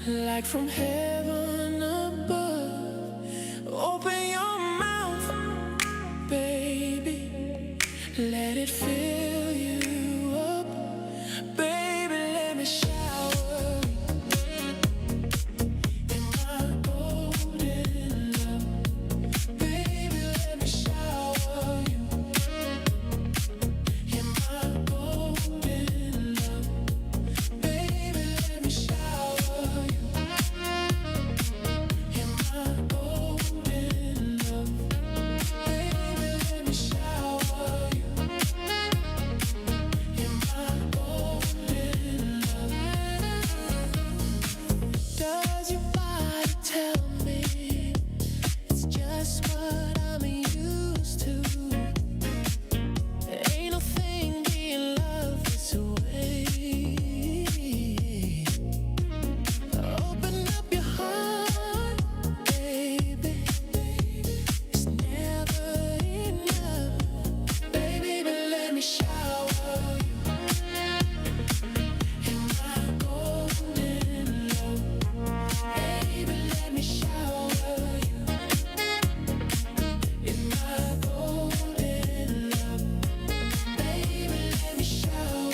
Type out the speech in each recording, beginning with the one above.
like from heaven above. Open your mouth, baby, let it fill you up. Baby, let me shower in my golden love. Baby, let me shower you in my golden love. Baby, let me shower you in my golden love. Baby, let me shower you in my golden love. Does your body tell me it's just what I'm used to? Ain't no thing being loved this way. Open up your heart, baby. It's never enough. Baby, but let me shower you in my golden love. Baby, let me shower you in my golden love. Baby, let me shower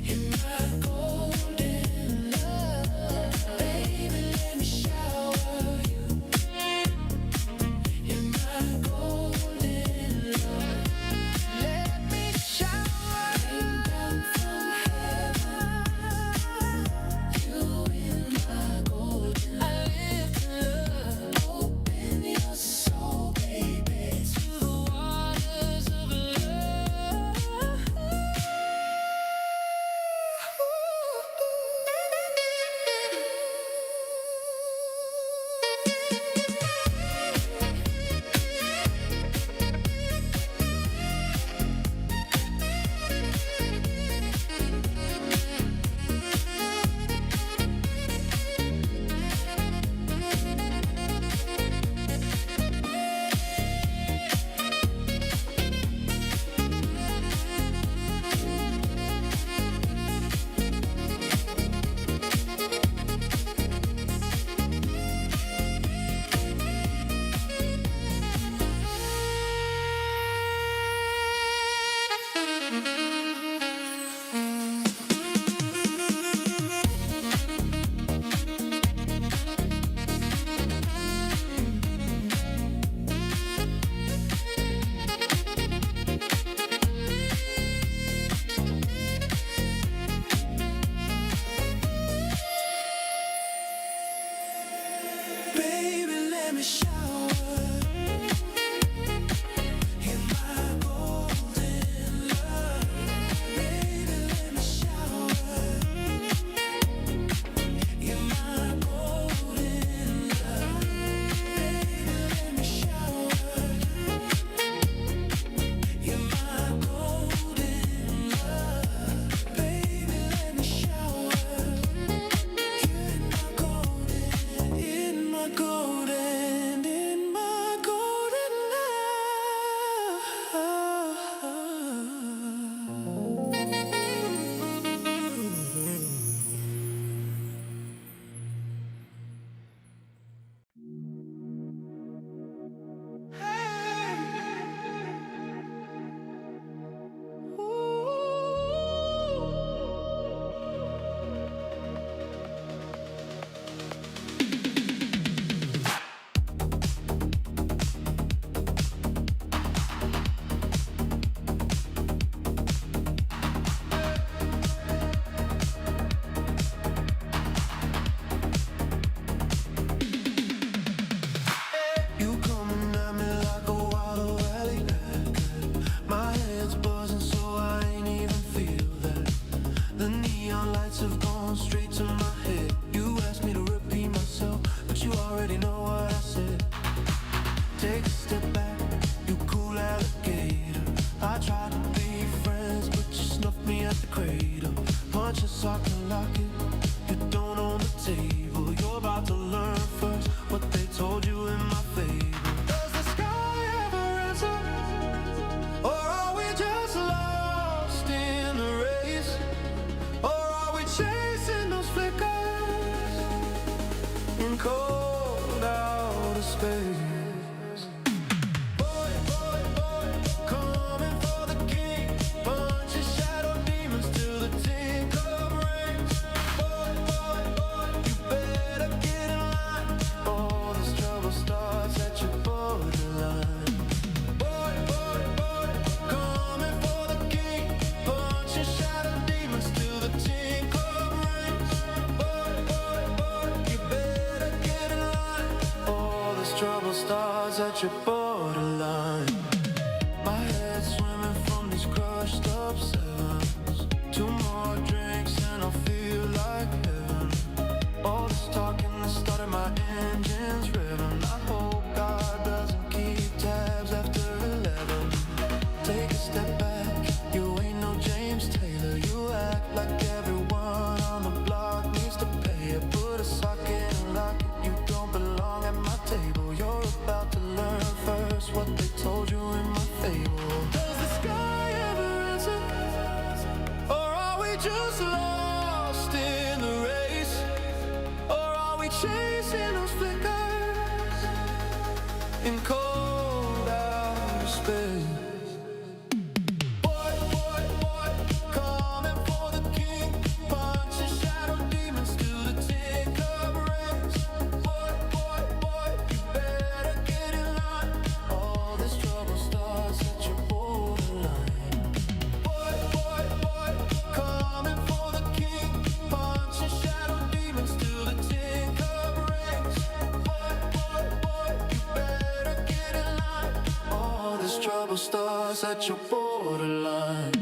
you in my golden love. Baby, let me shower you in my golden love. Let me shower down from heaven, you in my golden. I live in love. Open your soul, baby, to the waters of love. Baby, let me shower in my golden love. Baby, let me shower in my golden love. Baby, let me shower in my golden love. Baby, let me shower in my golden, in my golden, in my golden You coming at me like a wild alley. My head's buzzing, so I ain't even feel that. The neon lights have gone straight to my head. You asked me to repeat myself, but you already know what I said. Take a step back, you cool alligator. I tried to be friends, but you snuffed me at the cradle. Punch a sock and lock it, you don't own the table. You're about to learn first what they told you in my fable. Does the sky ever answer? Or are we just lost in the race? Or are we chasing those cold outer space. Boy, boy, boy, coming for the king, punching shadow demons till the tinker rings. Boy, boy, boy, you better get in line, or this trouble starts at your borderline. Boy, boy, boy, coming for the king, punching shadow demons till the tinker rings. Boy, boy, boy, you better get in line, or this trouble starts at your borderline. My head swimming from these crushed up sevens. 2 more drinks and I'll feel like heaven. All this talking that started my engines revving. I hope God doesn't keep tabs after 11. Take a step back, you ain't no James Taylor. You act like everyone on the block needs to pay it. Put a socket and lock it, you don't belong at my table. You're about to learn first what they told you in my fable. Does the sky ever answer? Or are we just lost in the race? Or are we chasing those flickers in cold outer space? Boy, boy, boy, coming for the king, punching shadow demons till the tinker rings. Boy, boy, boy, you better get in line, all this trouble starts at your borderline. Boy, boy, boy, coming for the king, punching shadow demons till the tinker rings. Boy, boy, boy, you better get in line, all this trouble starts at your borderline.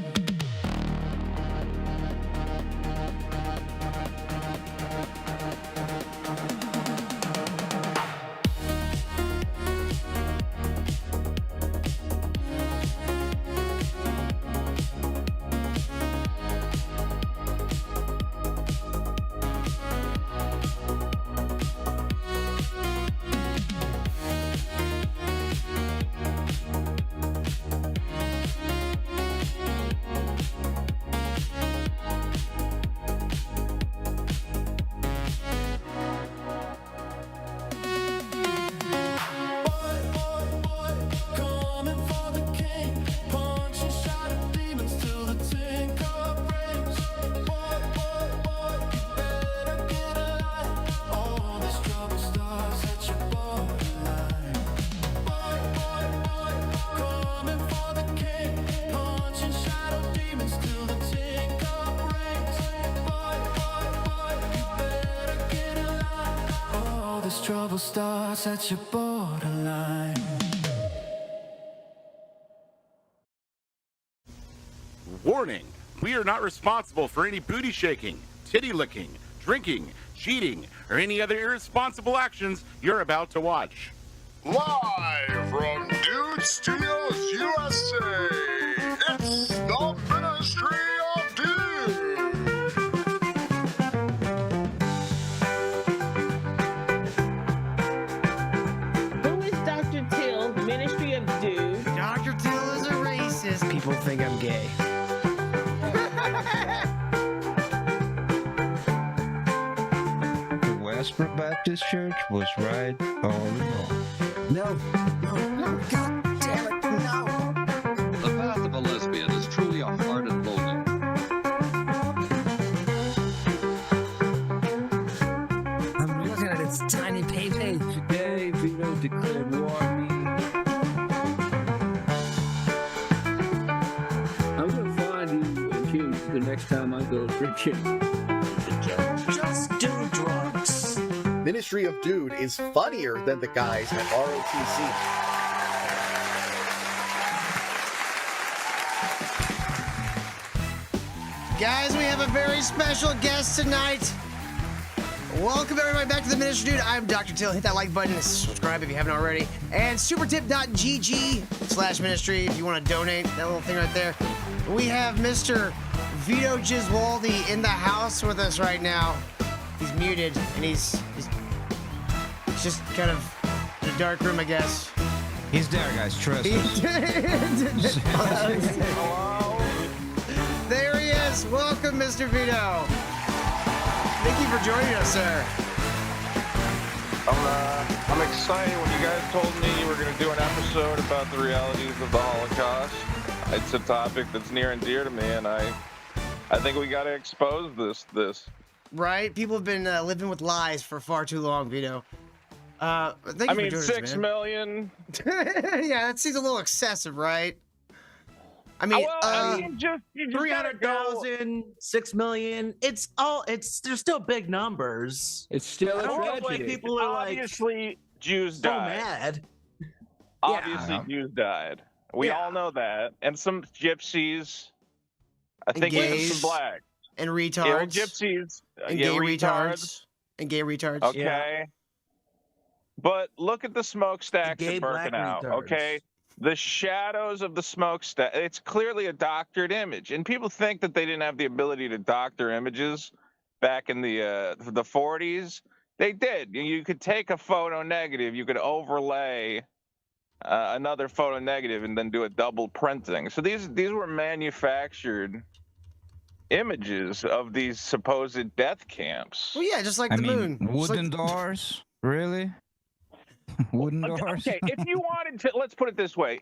Boy, boy, boy, coming for the king, punching shadow demons till the tinker rings. Boy, boy, boy, you better get in line, all this trouble starts at your borderline. Boy, boy, boy, coming for the king, punching shadow demons till the tinker rings. Boy, boy, boy, you better get in line, all this trouble starts at your borderline. Warning, we are not responsible for any booty shaking, titty licking, drinking, cheating, or any other irresponsible actions you're about to watch. Live from Dude Studios USA, it's the Ministry of Dude. Who is Dr. Till, Ministry of Dude? Dr. Till is a racist. People think I'm gay. The Westbrook Baptist Church was right all along. No, God damn it, no. The path of a lesbian is truly a hard and lonely. I'm looking at its tiny paypay. Today, Vito declared war on me. I'm gonna find you and Hugh the next time I go drinking. Just do drugs. Ministry of Dude is funnier than the guys at ROTC. Guys, we have a very special guest tonight. Welcome everybody back to the Ministry Dude. I'm Dr. Till. Hit that like button and subscribe if you haven't already. And supertip.gg/ministry if you want to donate. That little thing right there. We have Mr. Vito Giswaldi in the house with us right now. He's muted and he's just kind of in a dark room, I guess. He's there, guys. Trust us. There he is. Welcome, Mr. Vito. Thank you for joining us, sir. I'm excited. When you guys told me you were going to do an episode about the realities of the Holocaust, it's a topic that's near and dear to me, and I think we got to expose this. Right? People have been living with lies for far too long, Vito. Thank you I for mean, doing 6 this, man. million. Yeah, that seems a little excessive, right? I mean, Well, I mean, you just gotta go. 300,000, 6 million. They're still big numbers. It's still I a don't know why tragedy. people are like Obviously, Jews so died. mad. Obviously, Yeah. Jews died. We Yeah. all know that. And some gypsies. I And think even gays. some black. and Yeah, retards. gypsies. And yeah, gay retards. retards. And gay retards. Okay. But look at the smokestacks gay at black Birkenau. retards. Okay. The shadows of the smokestack. It's clearly a doctored image. And people think that they didn't have the ability to doctor images back in the 40s. They did. You could take a photo negative, you could overlay another photo negative, and then do a double printing. So these were manufactured images of these supposed death camps. Well, yeah, just like I the mean, moon. Just wooden like doors? Really? Wooden doors? Okay, if you wanted to, let's put it this way.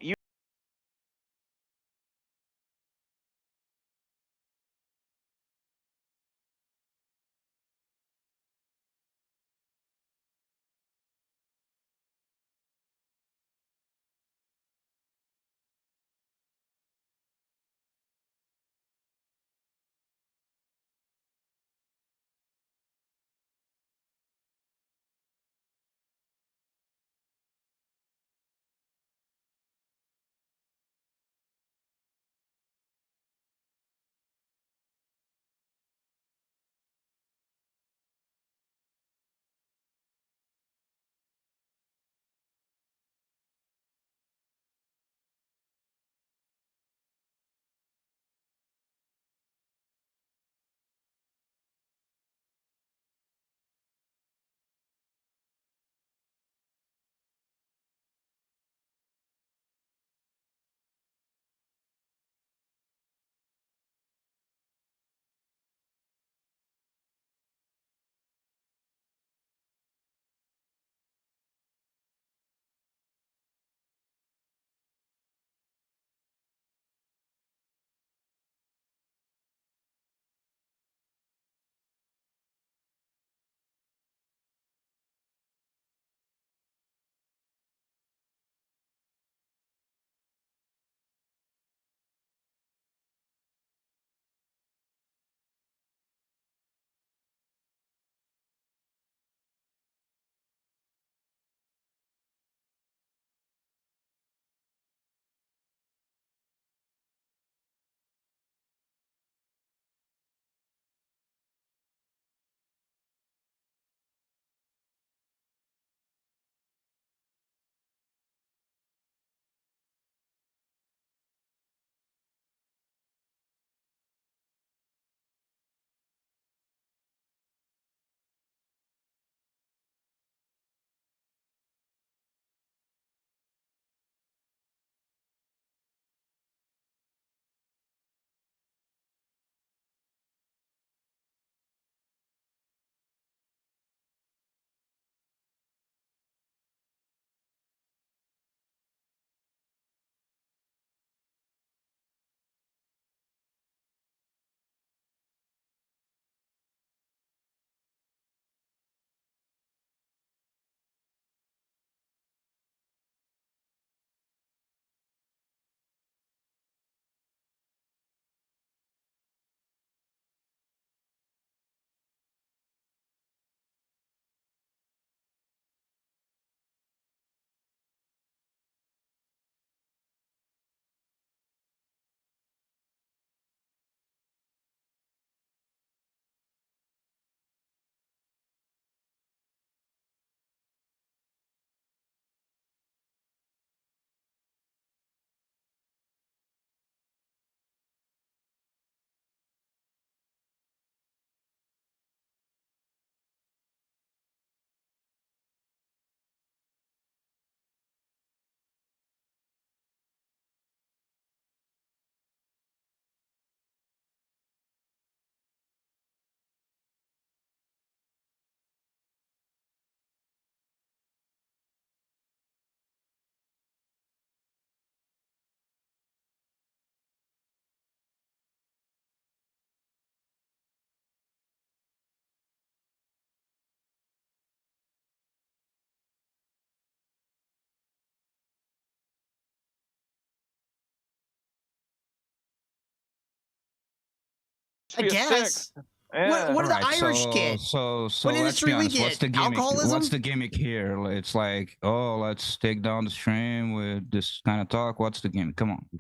I guess. Yeah. What do the Alright, Irish get? So What let's be industry we honest. What's get? the gimmick? Alcoholism? What's the gimmick here? It's like, oh, let's take down the stream with this kind of talk. What's the gimmick? Come on, we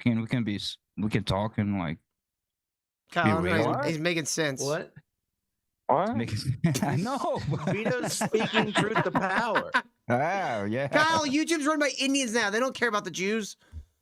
can talk and like Kyle, real. he's making sense. What? What? I know. Vito's speaking truth to power. Ah, yeah. Kyle, YouTube's run by Indians now. They don't care about the Jews.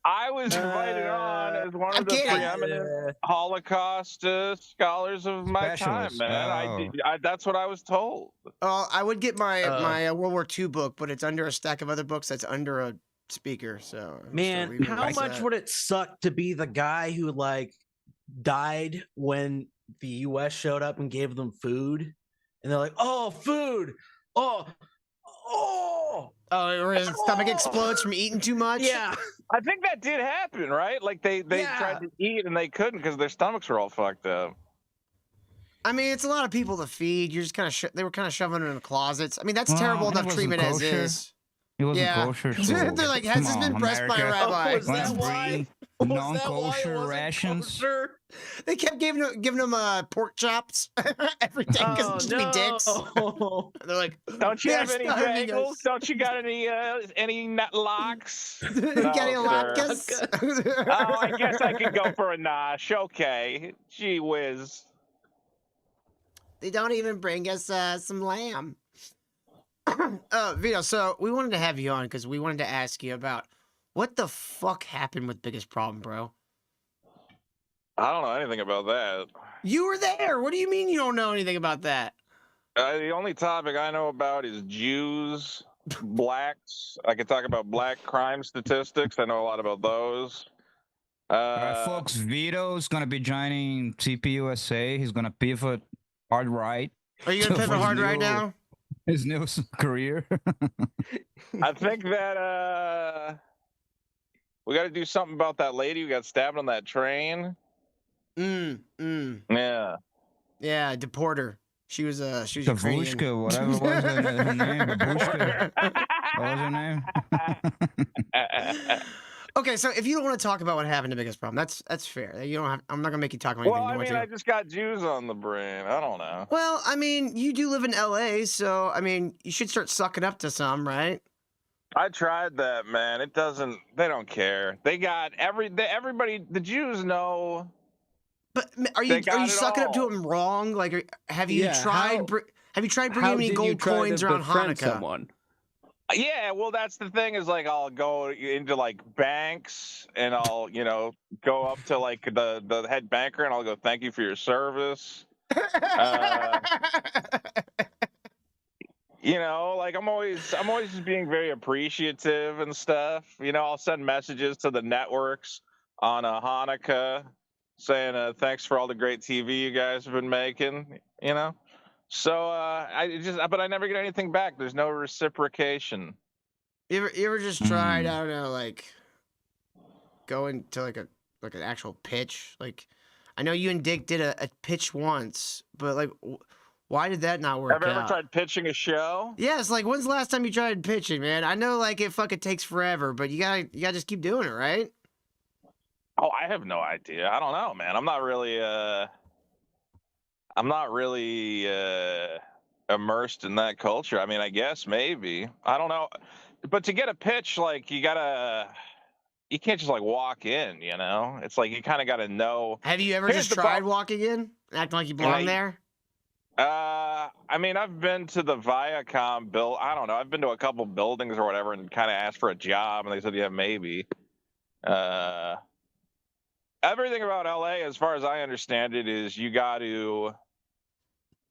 I was invited on as one I'm of the kidding. preeminent Holocaust scholars of my time, Specialist. man. That's what I was told. I would get my World War II book, but it's under a stack of other books that's under a speaker. So I'm Man, still reading how about much that. would it suck to be the guy who like died when the U.S. showed up and gave them food, and they're like, "Oh, food! Oh, oh!" Or his stomach explodes from eating too much? Yeah. I think that did happen, right? Like they Yeah. tried to eat and they couldn't because their stomachs were all fucked up. I mean, it's a lot of people to feed. You're just kind of they were kind of shoving it in the closets. I mean, that's terrible Well, it enough wasn't treatment as kosher. is. It wasn't Yeah. kosher. They're So, like, has this come been on, pressed by a America. rabbi? Was that Let's why? bring Was that why it non-kosher wasn't rations. kosher? They kept giving them pork chops every day because Oh, just be dicks. no. They're like, Don't you "They're have any starving bagels? us." Don't you got any nut locks? You got any No, sir. latkes? Oh, I guess I could go for a nosh. Okay. Gee whiz. They don't even bring us some lamb. Vito, so we wanted to have you on because we wanted to ask you about what the fuck happened with Biggest Problem, bro? I don't know anything about that. You were there. What do you mean you don't know anything about that? The only topic I know about is Jews, blacks. I can talk about black crime statistics. I know a lot about those. All right, folks, Vito's going to be joining TPUSA. He's going to pivot hard right. Are you gonna for pivot his hard right new- now? His new career. I think that we got to do something about that lady who got stabbed on that train. Yeah. Yeah, deport her. She was Ukrainian. Kavushka, whatever was her name. Babushka. What was her name? Okay, so if you don't want to talk about what happened to Biggest Problem, that's fair. You don't have. I'm not gonna make you talk about anything. Well, you I want mean, to. I just got Jews on the brain. I don't know. Well, I mean, you do live in LA, so I mean, you should start sucking up to some, right? I tried that, man. It doesn't. They don't care. They got everybody. The Jews know. But are They you got it sucking up to all. them wrong? Like, have you Yeah, tried? how- Have you tried How bringing any did you gold try coins to around befriend Hanukkah? someone? Yeah, well, that's the thing is like I'll go into like banks and I'll go up to like the head banker and I'll go thank you for your service. Like I'm always just being very appreciative and stuff. I'll send messages to the networks on Hanukkah saying thanks for all the great TV you guys have been making. So but I never get anything back. There's no reciprocation. You ever just tried? I don't know, like going to like an actual pitch. Like, I know you and Dick did a pitch once, but like, why did that not work out? Have you ever tried pitching a show? Yes. Like, when's the last time you tried pitching, man? I know, like, it fucking takes forever, but you gotta just keep doing it, right? Oh, I have no idea. I don't know, man. I'm not really immersed in that culture. I mean, I guess maybe. I don't know. But to get a pitch, like you can't just like walk in, It's like you kind of got to know. Have you ever Here's just the tried problem. walking in, acting like you belong there? I mean, I've been to the Viacom I don't know. I've been to a couple buildings or whatever and kind of asked for a job, and they said, yeah, maybe. Everything about LA, as far as I understand it, is you got to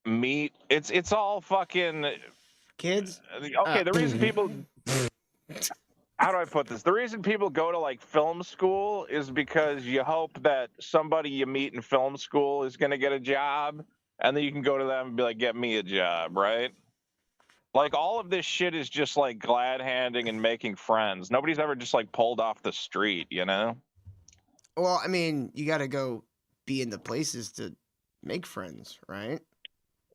meet. It's all fucking kids. Okay, the reason people. How do I put this? The reason people go to like film school is because you hope that somebody you meet in film school is going to get a job, and then you can go to them and be like, "Get me a job," right? Like all of this shit is just like glad handing and making friends. Nobody's ever just like pulled off the street, Well, I mean, you got to go be in the places to make friends, right?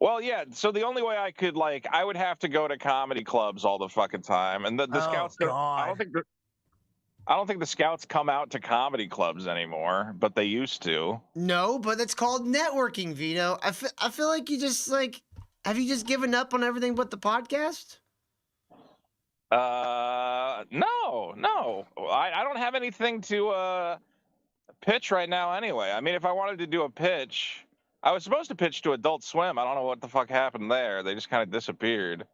Well, yeah. So the only way I could I would have to go to comedy clubs all the fucking time, and the scouts. I don't think. I don't think the scouts come out to comedy clubs anymore, but they used to. No, but it's called networking, Vito. I feel like you just like, have you just given up on everything but the podcast? No. I don't have anything to pitch right now anyway. I mean, if I wanted to do a pitch, I was supposed to pitch to Adult Swim. I don't know what the fuck happened there. They just kind of disappeared.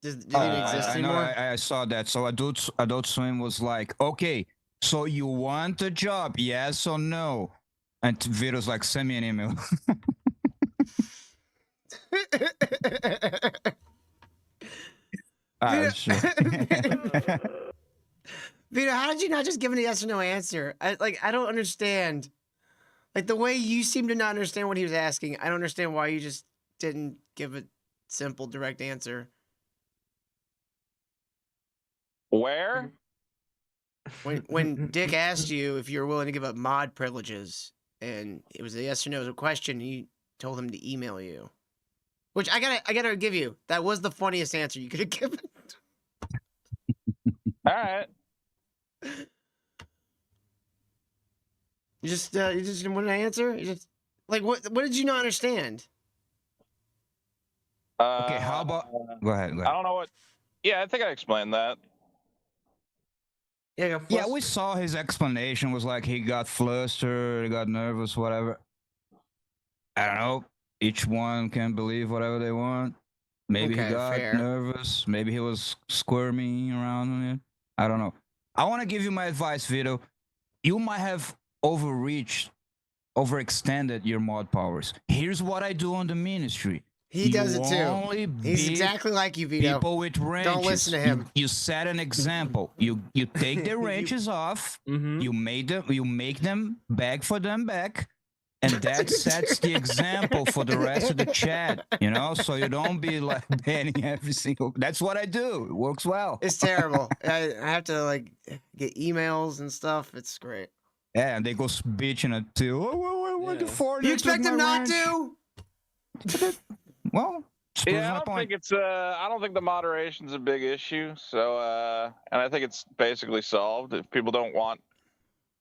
Do they even exist I know. anymore? I saw that. So Adult Swim was like, okay, so you want a job, yes or no? And Vito's like, send me an email. Sure. Vito, how did you not just give a yes or no answer? I don't understand. Like the way you seem to not understand what he was asking. I don't understand why you just didn't give a simple, direct answer. Where? When Dick asked you if you were willing to give up mod privileges, and it was a yes or no question, you told him to email you. Which I gotta give you. That was the funniest answer you could have given. All right. You just didn't want to answer? You just like what did you not understand? Okay, how about go ahead. I don't know what. Yeah, I think I explained that. Yeah, we saw his explanation was like he got flustered, he got nervous, whatever. I don't know. Each one can believe whatever they want. Maybe Okay, he got fair. nervous. Maybe he was squirming around on it. I don't know. I want to give you my advice, Vito. You might have overextended your mod powers. Here's what I do on the ministry. He does it too. Only He's beat exactly like you, Vito. people with wrenches. Don't listen to him. You set an example. You take the wrenches off. You make them beg for them back. And that sets the example for the rest of the chat, you know? So you don't be like banning every single. That's what I do. It works well. It's terrible. I have to like get emails and stuff. It's great. Yeah, and they go bitching until the four. You expect him not to? Well, yeah, I don't think the moderation's a big issue. So, and I think it's basically solved. If people don't want,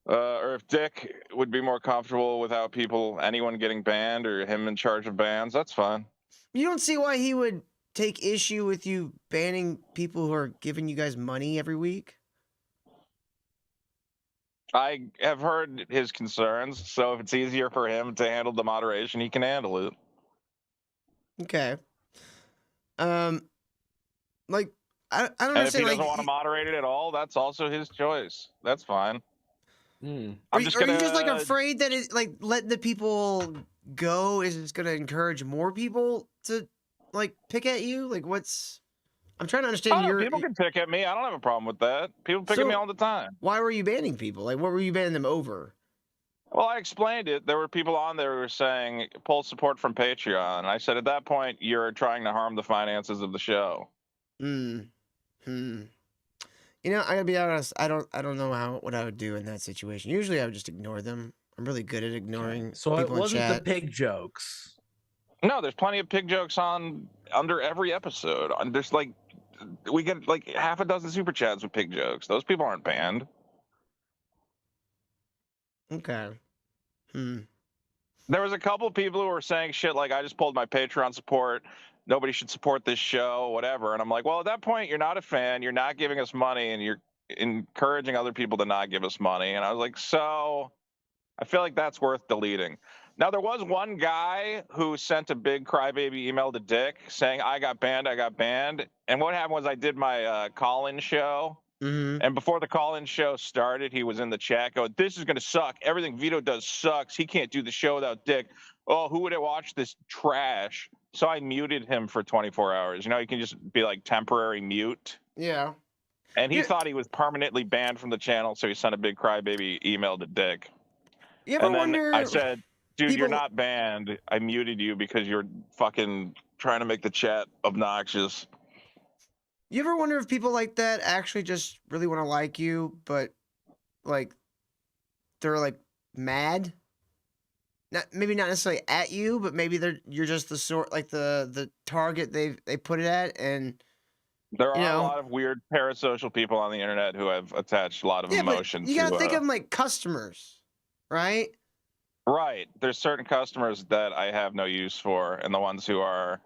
or if Dick would be more comfortable without anyone getting banned or him in charge of bans, that's fine. You don't see why he would take issue with you banning people who are giving you guys money every week? I have heard his concerns, so if it's easier for him to handle the moderation, he can handle it. Okay. Like I don't And if understand. he doesn't Like, want to moderate it at all, that's also his choice. That's fine. are you just like afraid that it like letting the people go is just gonna encourage more people to like pick at you? Like what's I'm trying to understand your people can pick at me. I don't have a problem with that. People pick at me all the time. Why were you banning people? Like what were you banning them over? Well, I explained it. There were people on there who were saying, pull support from Patreon. I said, at that point, you're trying to harm the finances of the show. You know, I gotta be honest. I don't know what I would do in that situation. Usually, I would just ignore them. I'm really good at ignoring. So it people in wasn't chat. the pig jokes. No, there's plenty of pig jokes under every episode. There's we get like half a dozen super chats with pig jokes. Those people aren't banned. Okay. There was a couple people who were saying shit like, I just pulled my Patreon support. Nobody should support this show, whatever. And I'm like, well, at that point, you're not a fan. You're not giving us money, and you're encouraging other people to not give us money. And I was like, so I feel like that's worth deleting. Now, there was one guy who sent a big crybaby email to Dick saying, I got banned. And what happened was I did my call-in show. And before the call-in show started, he was in the chat going, this is going to suck. Everything Vito does sucks. He can't do the show without Dick. Oh, who would have watched this trash? So I muted him for 24 hours. You know, you can just be like temporary mute. Yeah. And he thought he was permanently banned from the channel, so he sent a big crybaby email to Dick. You ever wonder? I said, dude, you're not banned. I muted you because you're fucking trying to make the chat obnoxious. You ever wonder if people like that actually just really want to like you, but like they're like mad? Maybe not necessarily at you, but maybe you're just the sort like the target they put it at, and There You are a know? lot of weird parasocial people on the internet who have attached a lot of Yeah, but emotion you gotta to. think of them like customers, right? Right. There's certain customers that I have no use for, and the ones who are.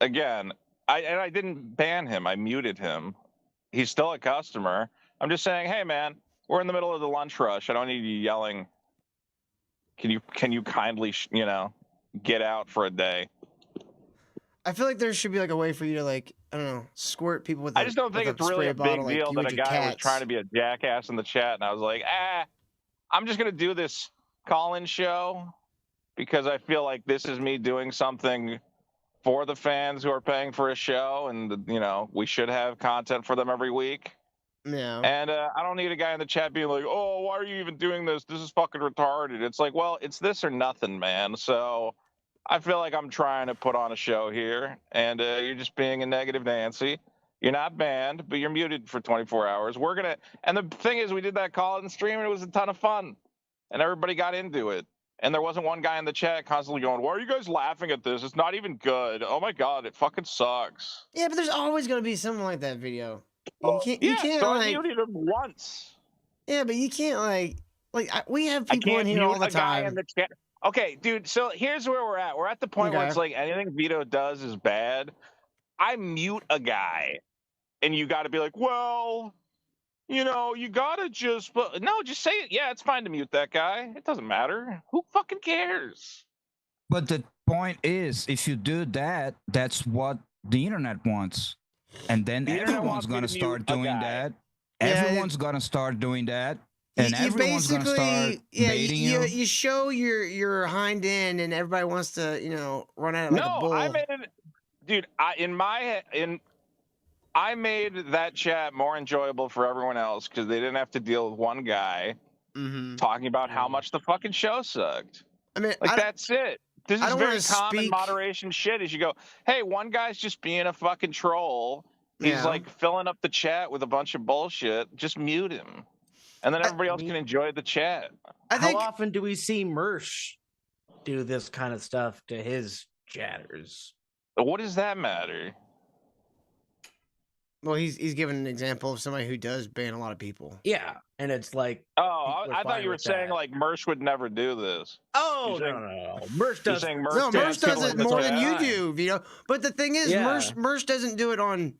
Again, I didn't ban him. I muted him. He's still a customer. I'm just saying, hey man, we're in the middle of the lunch rush. I don't need you yelling. Can you kindly get out for a day? I feel like there should be like a way for you to like, I don't know, squirt people with a I just don't think with it's really spray a big bottle like deal you that would a your guy was cats. trying to be a jackass in the chat, and I was like, I'm just gonna do this call-in show because I feel like this is me doing something for the fans who are paying for a show, and we should have content for them every week. Yeah. And I don't need a guy in the chat being like, "Oh, why are you even doing this? This is fucking retarded." It's like, well, it's this or nothing, man. So I feel like I'm trying to put on a show here, and you're just being a negative Nancy. You're not banned, but you're muted for 24 hours. And the thing is, we did that call-in stream, and it was a ton of fun, and everybody got into it. And there wasn't one guy in the chat constantly going, "Why are you guys laughing at this? It's not even good. Oh my god, it fucking sucks." Yeah, but there's always gonna be something like that video. You can't. You Yeah, can't so I like. muted him once. Yeah, but you can't we have I people in can't here mute all the a guy in time. the chat. Okay, dude. So here's where we're at. We're at the point where Okay. it's like anything Vito does is bad. I mute a guy, and you got to be like, well, you got to just. No, just say it. Yeah, it's fine to mute that guy. It doesn't matter. Who fucking cares? But the point is, if you do that, that's what the internet wants. And then The internet everyone's wants me going to to start mute a doing guy. that. Yeah, Everyone's going to start doing that. And You everyone's going to start baiting you. you show your hind end, and everybody wants to run at it like a No, bull. I made it, dude. I made that chat more enjoyable for everyone else because they didn't have to deal with one guy talking about how much the fucking show sucked. I mean, that's it. This I is don't very wanna common speak- moderation shit. Is you go, hey, one guy's just being a fucking troll. He's Yeah. like filling up the chat with a bunch of bullshit. Just mute him, and then everybody else can enjoy the chat. How often do we see Mersh do this kind of stuff to his chatters? What does that matter? Well, he's given an example of somebody who does ban a lot of people. Yeah, and it's like, Oh, people are I thought fine you were with saying that. like Mersh would never do this. Oh, You're no, saying- no. Mersh You're does. saying No, Mersh Mersh does it more than you Yeah. do, Vito. But the thing is, Yeah. Mersh doesn't do it on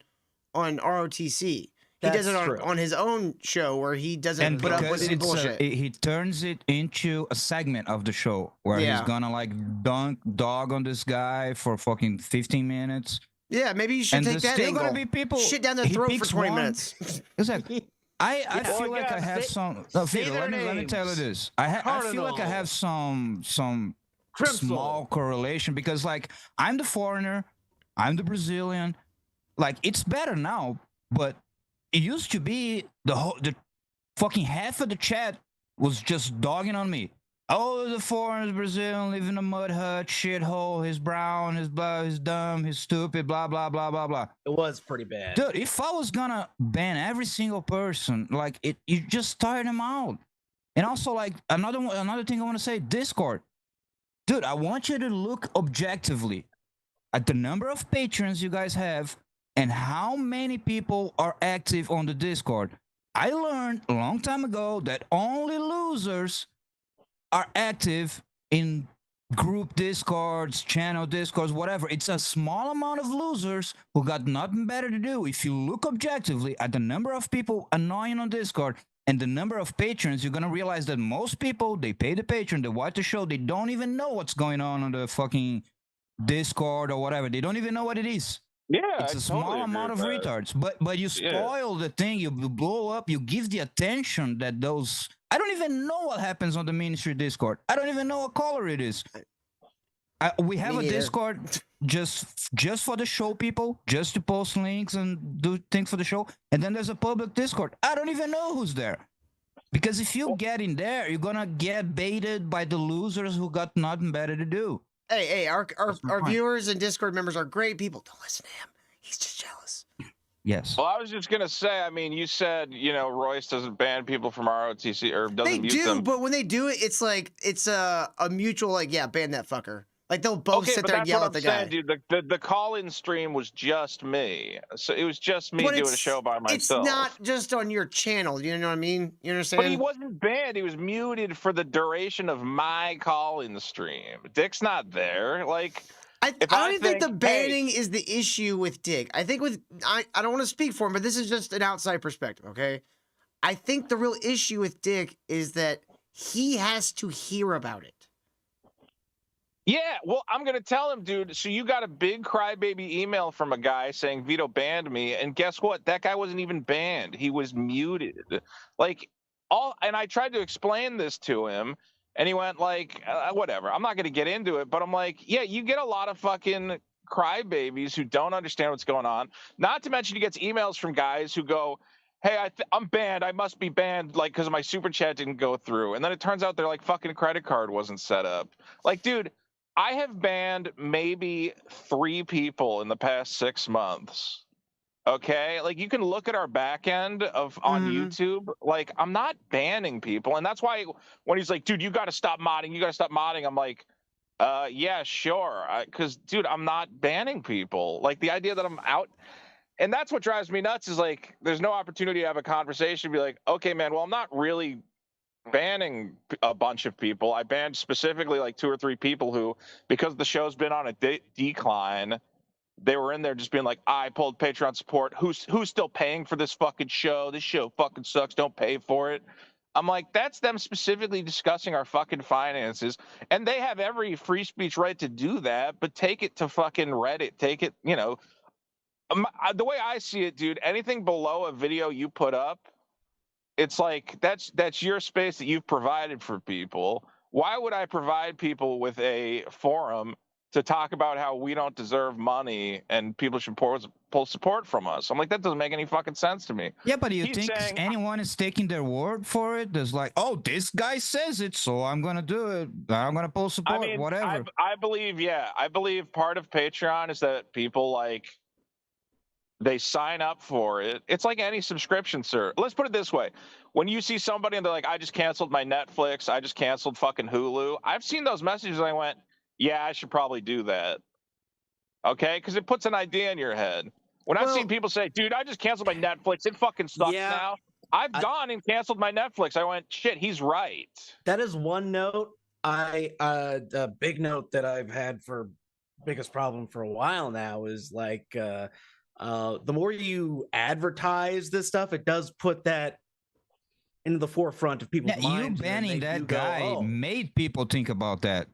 ROTC. He does it That's true. on his own show where he doesn't And put up with because any it's bullshit. he turns it into a segment of the show where Yeah. he's gonna like dog on this guy for fucking 15 minutes. Yeah, maybe you should And take there's that still angle. gonna be people. Shit down their he throat for picks 20 one- minutes. Exactly. I Yeah. feel Well, like yeah, I have say- some. No, say Vito, their let me tell you names. this. I feel like I have Cardinal. some Crimsel. small correlation because like I'm the foreigner, I'm the Brazilian. Like it's better now, but it used to be the fucking half of the chat was just dogging on me. Oh, the foreigner's Brazilian, live in a mud hut, shithole, he's brown, he's blah, he's dumb, he's stupid, blah blah blah blah blah. It was pretty bad. Dude, if I was gonna ban every single person, like you just tired them out. And also, like another thing I want to say, Discord, dude, I want you to look objectively at the number of patrons you guys have and how many people are active on the Discord. I learned a long time ago that only losers are active in group discords, channel discords, whatever. It's a small amount of losers who got nothing better to do. If you look objectively at the number of people annoying on Discord and the number of patrons, you're gonna realize that most people, they pay the patron, they watch the show, they don't even know what's going on the fucking Discord or whatever. They don't even know what it is. Yeah, It's a small amount of retards, but you spoil the thing, you blow up, you give the attention that those. I don't even know what happens on the ministry Discord. I don't even know what color it is. We have Me a neither. Discord just for the show people, just to post links and do things for the show. And then there's a public Discord. I don't even know who's there. Because if you get in there, you're gonna get baited by the losers who got nothing better to do. Hey, our my point. viewers and Discord members are great people. Don't listen to him. He's just jealous. Yes. Well, I was just gonna say. I mean, you said Royce doesn't ban people from ROTC or doesn't They mute do, them. but when they do it, it's like it's a mutual like, yeah, ban that fucker. Like they'll both Okay, sit but there and that's yell what at the I'm guy. saying, dude. The call-in stream was just me, so it was just me doing a show by myself. It's not just on your channel. You know what I mean? You understand? But he wasn't banned. He was muted for the duration of my call-in stream. Dick's not there. Like, I don't even think the banning is the issue with Dick. I think I don't want to speak for him, but this is just an outside perspective, okay? I think the real issue with Dick is that he has to hear about it. Yeah, well, I'm gonna tell him, dude. So you got a big crybaby email from a guy saying Vito banned me, and guess what? That guy wasn't even banned. He was muted. Like and I tried to explain this to him, and he went like, whatever. I'm not gonna get into it, but I'm like, yeah, you get a lot of fucking crybabies who don't understand what's going on. Not to mention he gets emails from guys who go, hey, I'm banned. I must be banned, like, because my super chat didn't go through. And then it turns out their like fucking credit card wasn't set up. Like, dude, I have banned maybe 3 people in the past 6 months. Okay, like you can look at our back end on YouTube. Like, I'm not banning people, and that's why when he's like, dude, you got to stop modding. You got to stop modding. I'm like, yeah, sure, because dude, I'm not banning people. Like the idea that I'm out. And that's what drives me nuts is like, there's no opportunity to have a conversation, be like, okay, man, well, I'm not really banning a bunch of people. I banned specifically like 2 or 3 people who, because the show's been on a decline, they were in there just being like, I pulled Patreon support. Who's still paying for this fucking show? This show fucking sucks. Don't pay for it. I'm like, that's them specifically discussing our fucking finances. And they have every free speech right to do that, but take it to fucking Reddit. Take it, you know. The way I see it, dude, anything below a video you put up, it's like that's your space that you've provided for people. Why would I provide people with a forum to talk about how we don't deserve money and people should pull support from us? I'm like, that doesn't make any fucking sense to me. Yeah, but do you think anyone is taking their word for it? There's like, oh, this guy says it, so I'm gonna do it. I'm gonna pull support, I mean, whatever. I believe part of Patreon is that people like, they sign up for it. It's like any subscription, sir. Let's put it this way. When you see somebody and they're like, I just canceled my Netflix, I just canceled fucking Hulu. I've seen those messages and I went, yeah, I should probably do that. Okay? Because it puts an idea in your head. When I've seen people say, dude, I just canceled my Netflix, it fucking sucks now. I've gone and canceled my Netflix. I went, shit, he's right. That is one note. The big note that I've had for biggest problem for a while now is like, the more you advertise this stuff, it does put that into the forefront of people's minds. You banning that guy made people think about that.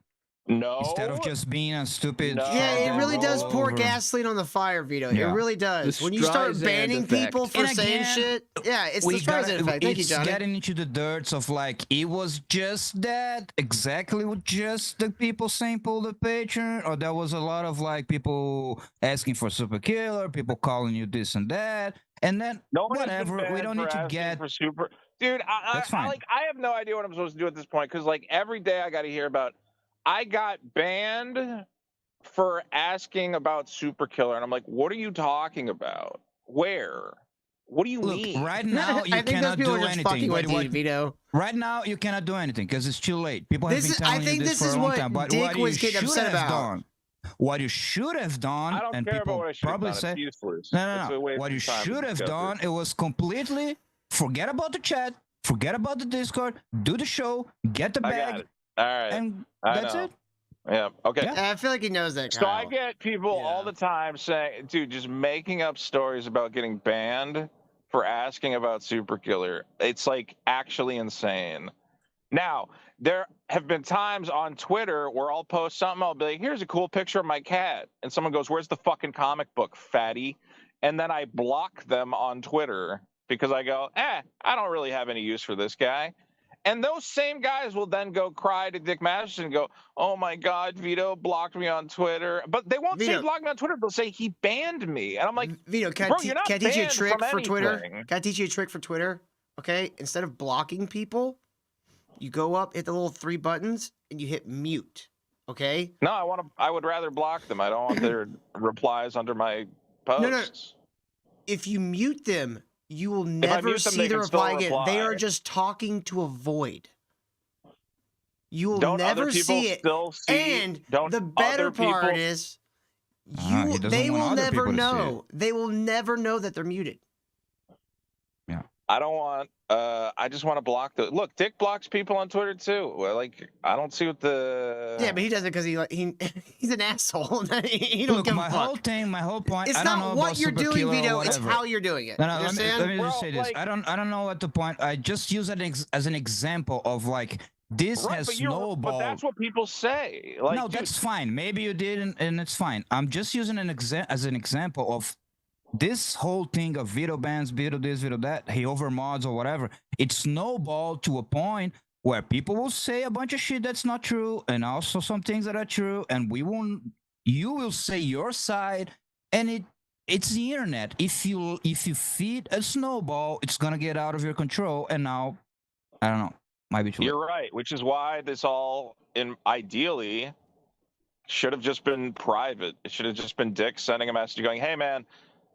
No. Instead of just being a stupid. Yeah, it really does pour gasoline on the fire, Vito. Yeah. It really does. The When you start Streisand banning effect. people for saying shit, yeah, it's the Streisand effect. Thank you, It's Johnny. getting into the dirt of like, it was just that, exactly with just the people saying pull the Patreon, or there was a lot of like people asking for Super Killer, people calling you this and that, and then whatever, we don't need to get for super. Dude, I have no idea what I'm supposed to do at this point because like every day I got to hear about. I got banned for asking about Super Killer, and I'm like, what are you talking about? Where? What do you mean? Right now, you cannot do anything. Vito. Right now, you cannot do anything because it's too late. People have been telling you this for a long time. But Dick what was you getting should upset have about. done, what you should have done, I don't and care people about what I should probably have done. say, It's useless. no. What you should have done, it was completely forget about the chat, forget about the Discord, do the show, get the I bag, got it. All right. and I that's know. it. Yeah. Okay. Yeah, I feel like he knows that. So Kyle. I get people all the time saying, dude, just making up stories about getting banned for asking about Super Killer. It's like actually insane. Now, there have been times on Twitter where I'll post something, I'll be like, here's a cool picture of my cat. And someone goes, where's the fucking comic book, fatty? And then I block them on Twitter because I go, I don't really have any use for this guy. And those same guys will then go cry to Dick Masterson and go, oh my God, Vito blocked me on Twitter. But they won't say blocked me on Twitter. They'll say he banned me. And I'm like, Vito, can I teach you a trick for Twitter? Can I teach you a trick for Twitter? Okay, instead of blocking people, you go up, hit the little 3 buttons, and you hit mute. Okay? No, I would rather block them. I don't want their replies under my posts. No. If you mute them, you will never see the reply again. They are just talking to avoid. You will Don't other never people see it. still see? And Don't the better other people? part is, He doesn't they want will other never people to see it. know. They will never know that they're muted. I don't want. I just want to block the. Look, Dick blocks people on Twitter too. Well, like, I don't see what the. Yeah, but he does it because he's an asshole. He don't Look, give a my fuck. whole thing, my whole point. It's I don't not know what about you're Super doing, Killer or Vito. It's whatever. how you're doing it. No, You let me understand? just say this. like- I don't know what the point. I just use it as an example of like this Right, has but snowballed. But that's what people say. Like, No, dude, that's fine. Maybe you did, and it's fine. I'm just using as an example of this whole thing of Vito bans, Vito this, Vito that. He overmods or whatever. It snowballed to a point where people will say a bunch of shit that's not true, and also some things that are true, and you will say your side, and it's the internet. If you feed a snowball, it's gonna get out of your control, and now I don't know. Might be true. you're right, which is why this all ideally should have just been private. It should have just been Dick sending a message going, "Hey, man,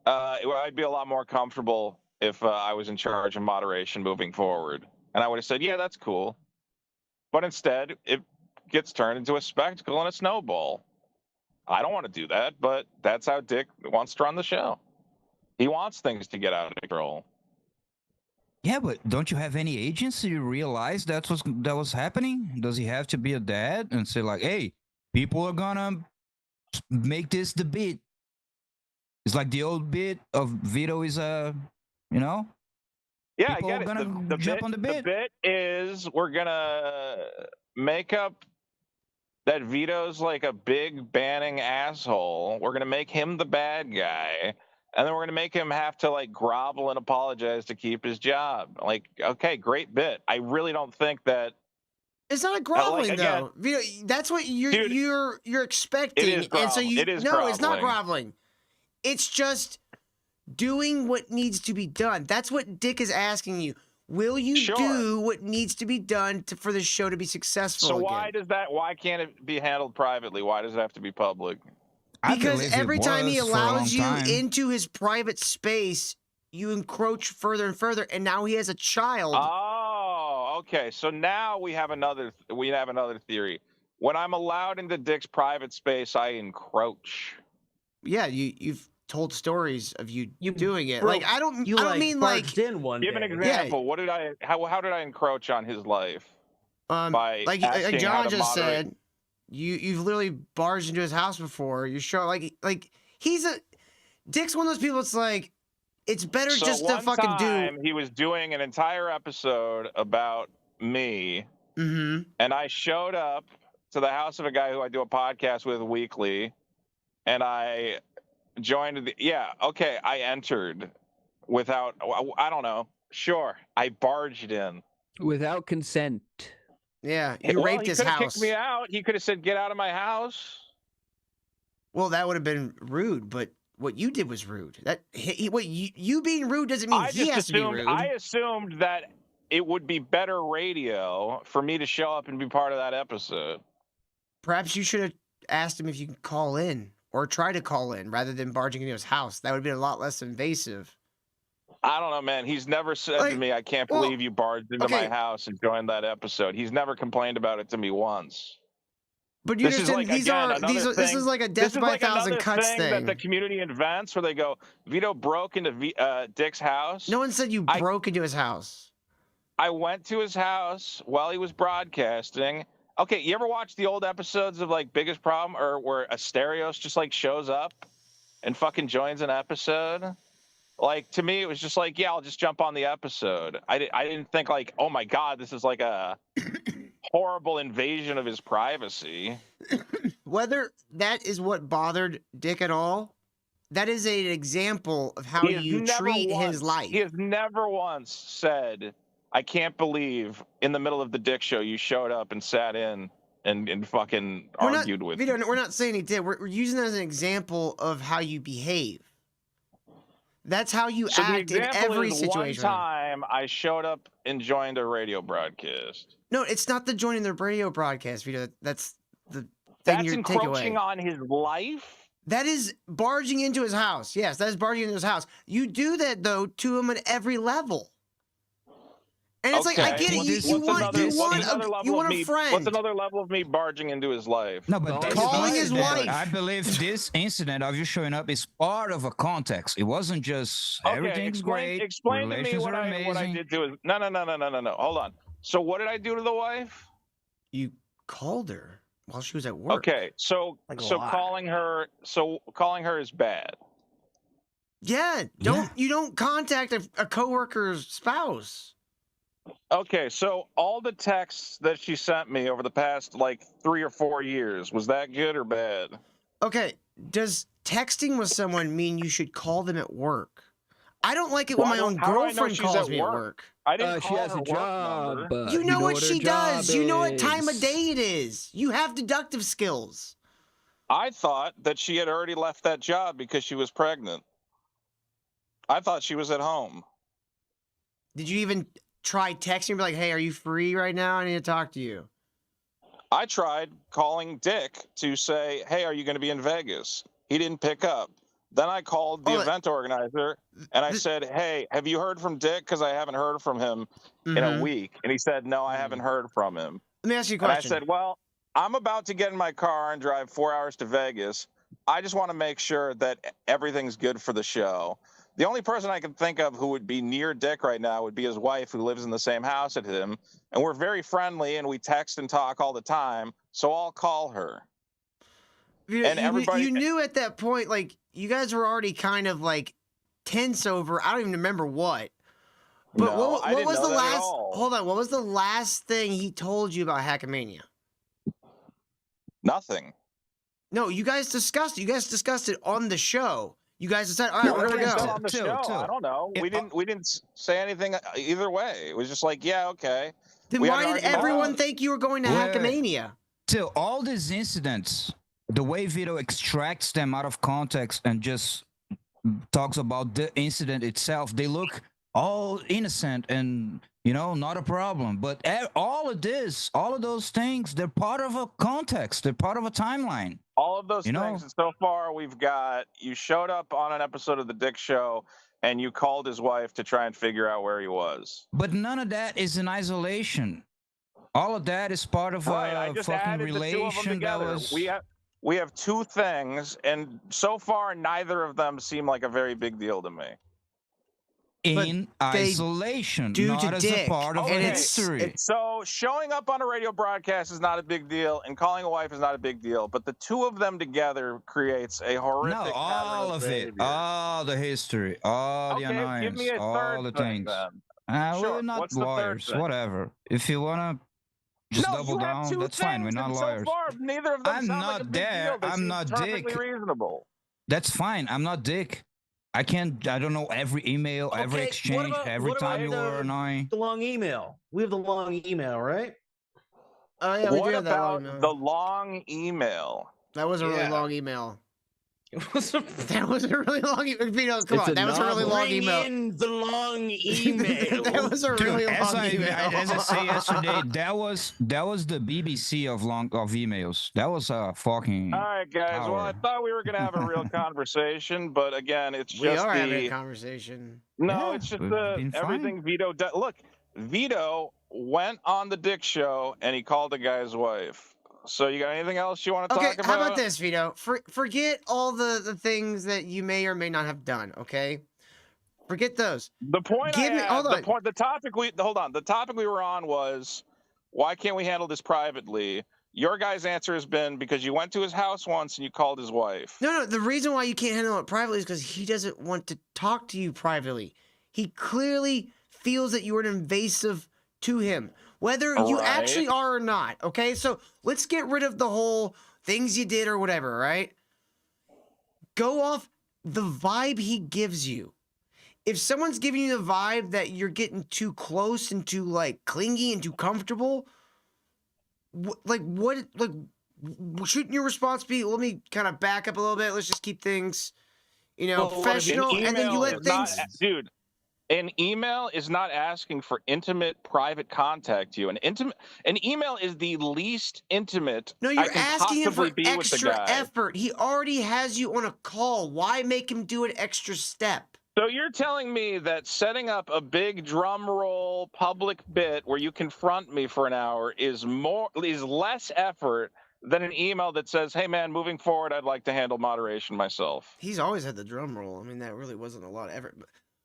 I'd be a lot more comfortable if I was in charge of moderation moving forward." And I would have said, "Yeah, that's cool." But instead, it gets turned into a spectacle and a snowball. I don't want to do that, but that's how Dick wants to run the show. He wants things to get out of control. Yeah, but don't you have any agency to realize that was happening? Does he have to be a dad and say like, "Hey, people are gonna make this the bit"? It's like the old bit of Vito is you know. Yeah, People I are get it. gonna jump on the bit. The bit is we're gonna make up that Vito's like a big banning asshole. We're gonna make him the bad guy, and then we're gonna make him have to like grovel and apologize to keep his job. Like, okay, great bit. I really don't think that. It's not a groveling again, though. Vito, that's what Dude, you're expecting, it is and so you it is no, it's not groveling. groveling. It's just doing what needs to be done. That's what Dick is asking you. Will you Sure. do what needs to be done for the show to be successful So again? why can't it be handled privately? Why does it have to be public? I Because believe every it time he was for a long allows you time. into his private space, you encroach further and further, and now he has a child. Oh, okay. So now we have another theory. When I'm allowed into Dick's private space, I encroach. Yeah, you've told stories of you doing it. Bro, Like I don't mean barged in one Give an day. example. How did I encroach on his life? By like asking how John to just moderate? said, you've literally barged into his house before. You show like he's Dick's one of those people. It's like it's better So just to one fucking time he was doing an entire episode about me, Mm-hmm. and I showed up to the house of a guy who I do a podcast with weekly, and I joined I entered without, I don't know. Sure, I barged in. Without consent. Yeah, you raped his He could have house. kicked me out. He could have said, "Get out of my house." Well, that would have been rude, but what you did was rude. That what you being rude doesn't mean he has to be rude. I assumed that it would be better radio for me to show up and be part of that episode. Perhaps you should have asked him if you could call in or try to call in rather than barging into his house. That would have been a lot less invasive. I don't know, man. He's never said to me, "I can't believe you barged into my house and joined that episode." He's never complained about it to me once. But you This is understand like, this is like a death by a thousand cuts thing thing. that the community invents, where they go, "Vito broke into Dick's house." No one said you broke into his house. I went to his house while he was broadcasting. Okay, you ever watch the old episodes of like Biggest Problem, or where Asterios just like shows up and fucking joins an episode? Like, to me, it was just like, yeah, I'll just jump on the episode. I didn't think like, oh my God, this is like a horrible invasion of his privacy. Whether that is what bothered Dick at all, that is an example of how He has you never treat once- his life. He has never once said, "I can't believe in the middle of the Dick show you showed up and sat in and fucking argued with me." Vito, we're not saying he did. We're using it as an example of how you behave. That's how you So the act in example every is situation. one time I showed up and joined a radio broadcast. No, it's not the joining the radio broadcast, Vito. That's the thing That's you're taking away. encroaching on his life? That is barging into his house. Yes, that is barging into his house. You do that though to him at every level. And it's like, I Okay. get it. What's You another want a friend. What's another level of me barging into his life? No, but Calling this Calling his incident, wife. I believe this incident of you showing up is part of a context. It wasn't just everything's great. Explain to me relations what are I amazing. did to his. No. Hold on. So what did I do to the wife? You called her while she was at work. Okay, so Like a so lot. calling her is bad. Yeah, you don't contact a coworker's spouse. Okay, so all the texts that she sent me over the past like 3 or 4 years, was that good or bad? Okay, does texting with someone mean you should call them at work? I don't like it when my own how do I know girlfriend she's calls at me at work? work. I didn't She call has her a work job. number. You know what her she job does. You know what time of is. day it is. You have deductive skills. I thought that she had already left that job because she was pregnant. I thought she was at home. Did you even try texting and be like, hey, are you free right now? I need to talk to you. I tried calling Dick to say, hey, are you going to be in Vegas? He didn't pick up. Then I called the event organizer and I said, hey, have you heard from Dick? Because I haven't heard from him in a week. And he said, no, I haven't heard from him. Let me ask you a And question. I said, well, I'm about to get in my car and drive 4 hours to Vegas. I just want to make sure that everything's good for the show. The only person I can think of who would be near Dick right now would be his wife, who lives in the same house as him. And we're very friendly and we text and talk all the time. So I'll call her. You knew at that point, like, you guys were already kind of like tense over, I don't even remember what. But No, I what didn't was know the that at last, all. hold on, what was the last thing he told you about Hackamania? Nothing. No, you guys discussed it on the show. You guys decided, all right, we're gonna go. On the show. I don't know. We didn't say anything either way. It was just like, yeah, okay. Then We had why an did argument. everyone think you were going to Hackamania? Till all these incidents, the way Vito extracts them out of context and just talks about the incident itself, they look all innocent and, you know, not a problem. But all of this, all of those things, they're part of a context. They're part of a timeline. All of those You know? things. And so far, we've got you showed up on an episode of the Dick Show, and you called his wife to try and figure out where he was. But none of that is in isolation. All of that is part of I a just fucking added the two of them relation that together. was. We have two things, and so far, neither of them seem like a very big deal to me. In isolation, due not to as Dick, a part of and history. So showing up on a radio broadcast is not a big deal, and calling a wife is not a big deal. But the two of them together creates a horrific. No, all of it, all the history, all the annoyance, give me a all third the thing, things. then. Sure, We're not what's the third lawyers, thing? whatever. If you wanna just No, double you have down, two that's fine. We're things, not and lawyers. So far, neither of them I'm sound not like a big there. deal. They I'm seem not perfectly Dick. reasonable. That's fine. I'm not Dick. I don't know every email, every Okay, exchange, every what time you about were annoying. the long email? We have the long email, right? Oh yeah, we What do have that long about email. the long email? That was a really Yeah. long email. It was a That was a really long email. Vito, come It's on, a that was a really novel. long Bring email. in the long email. That was a really as long email. as I said yesterday, that was the BBC of emails. That was a fucking. All right, guys. Well, I Power. thought we were going to have a real conversation, but again, it's We just are the having a conversation. no, Yeah, it's just we've the been fine. everything Vito does. Look, Vito went on the Dick Show and he called the guy's wife. So you got anything else you want to Okay, talk about? how about this, Vito? Forget all the things that you may or may not have done, okay? Forget those. The point the topic we were on was why can't we handle this privately? Your guy's answer has been because you went to his house once and you called his wife. No, the reason why you can't handle it privately is because he doesn't want to talk to you privately. He clearly feels that you are invasive to him, whether you Right. actually are or not, okay? So let's get rid of the whole things you did or whatever, right? Go off the vibe he gives you. If someone's giving you the vibe that you're getting too close and too, like, clingy and too comfortable, shouldn't your response be, let me kind of back up a little bit, let's just keep things, professional, and then you let things... Dude, an email is not asking for intimate, private contact to you. An email is the least intimate. No, I you're can asking him for possibly be with the extra guy. effort. He already has you on a call. Why make him do an extra step? So you're telling me that setting up a big drum roll public bit where you confront me for an hour is less effort than an email that says, "Hey man, moving forward, I'd like to handle moderation myself." He's always had the drum roll. I mean, that really wasn't a lot of effort.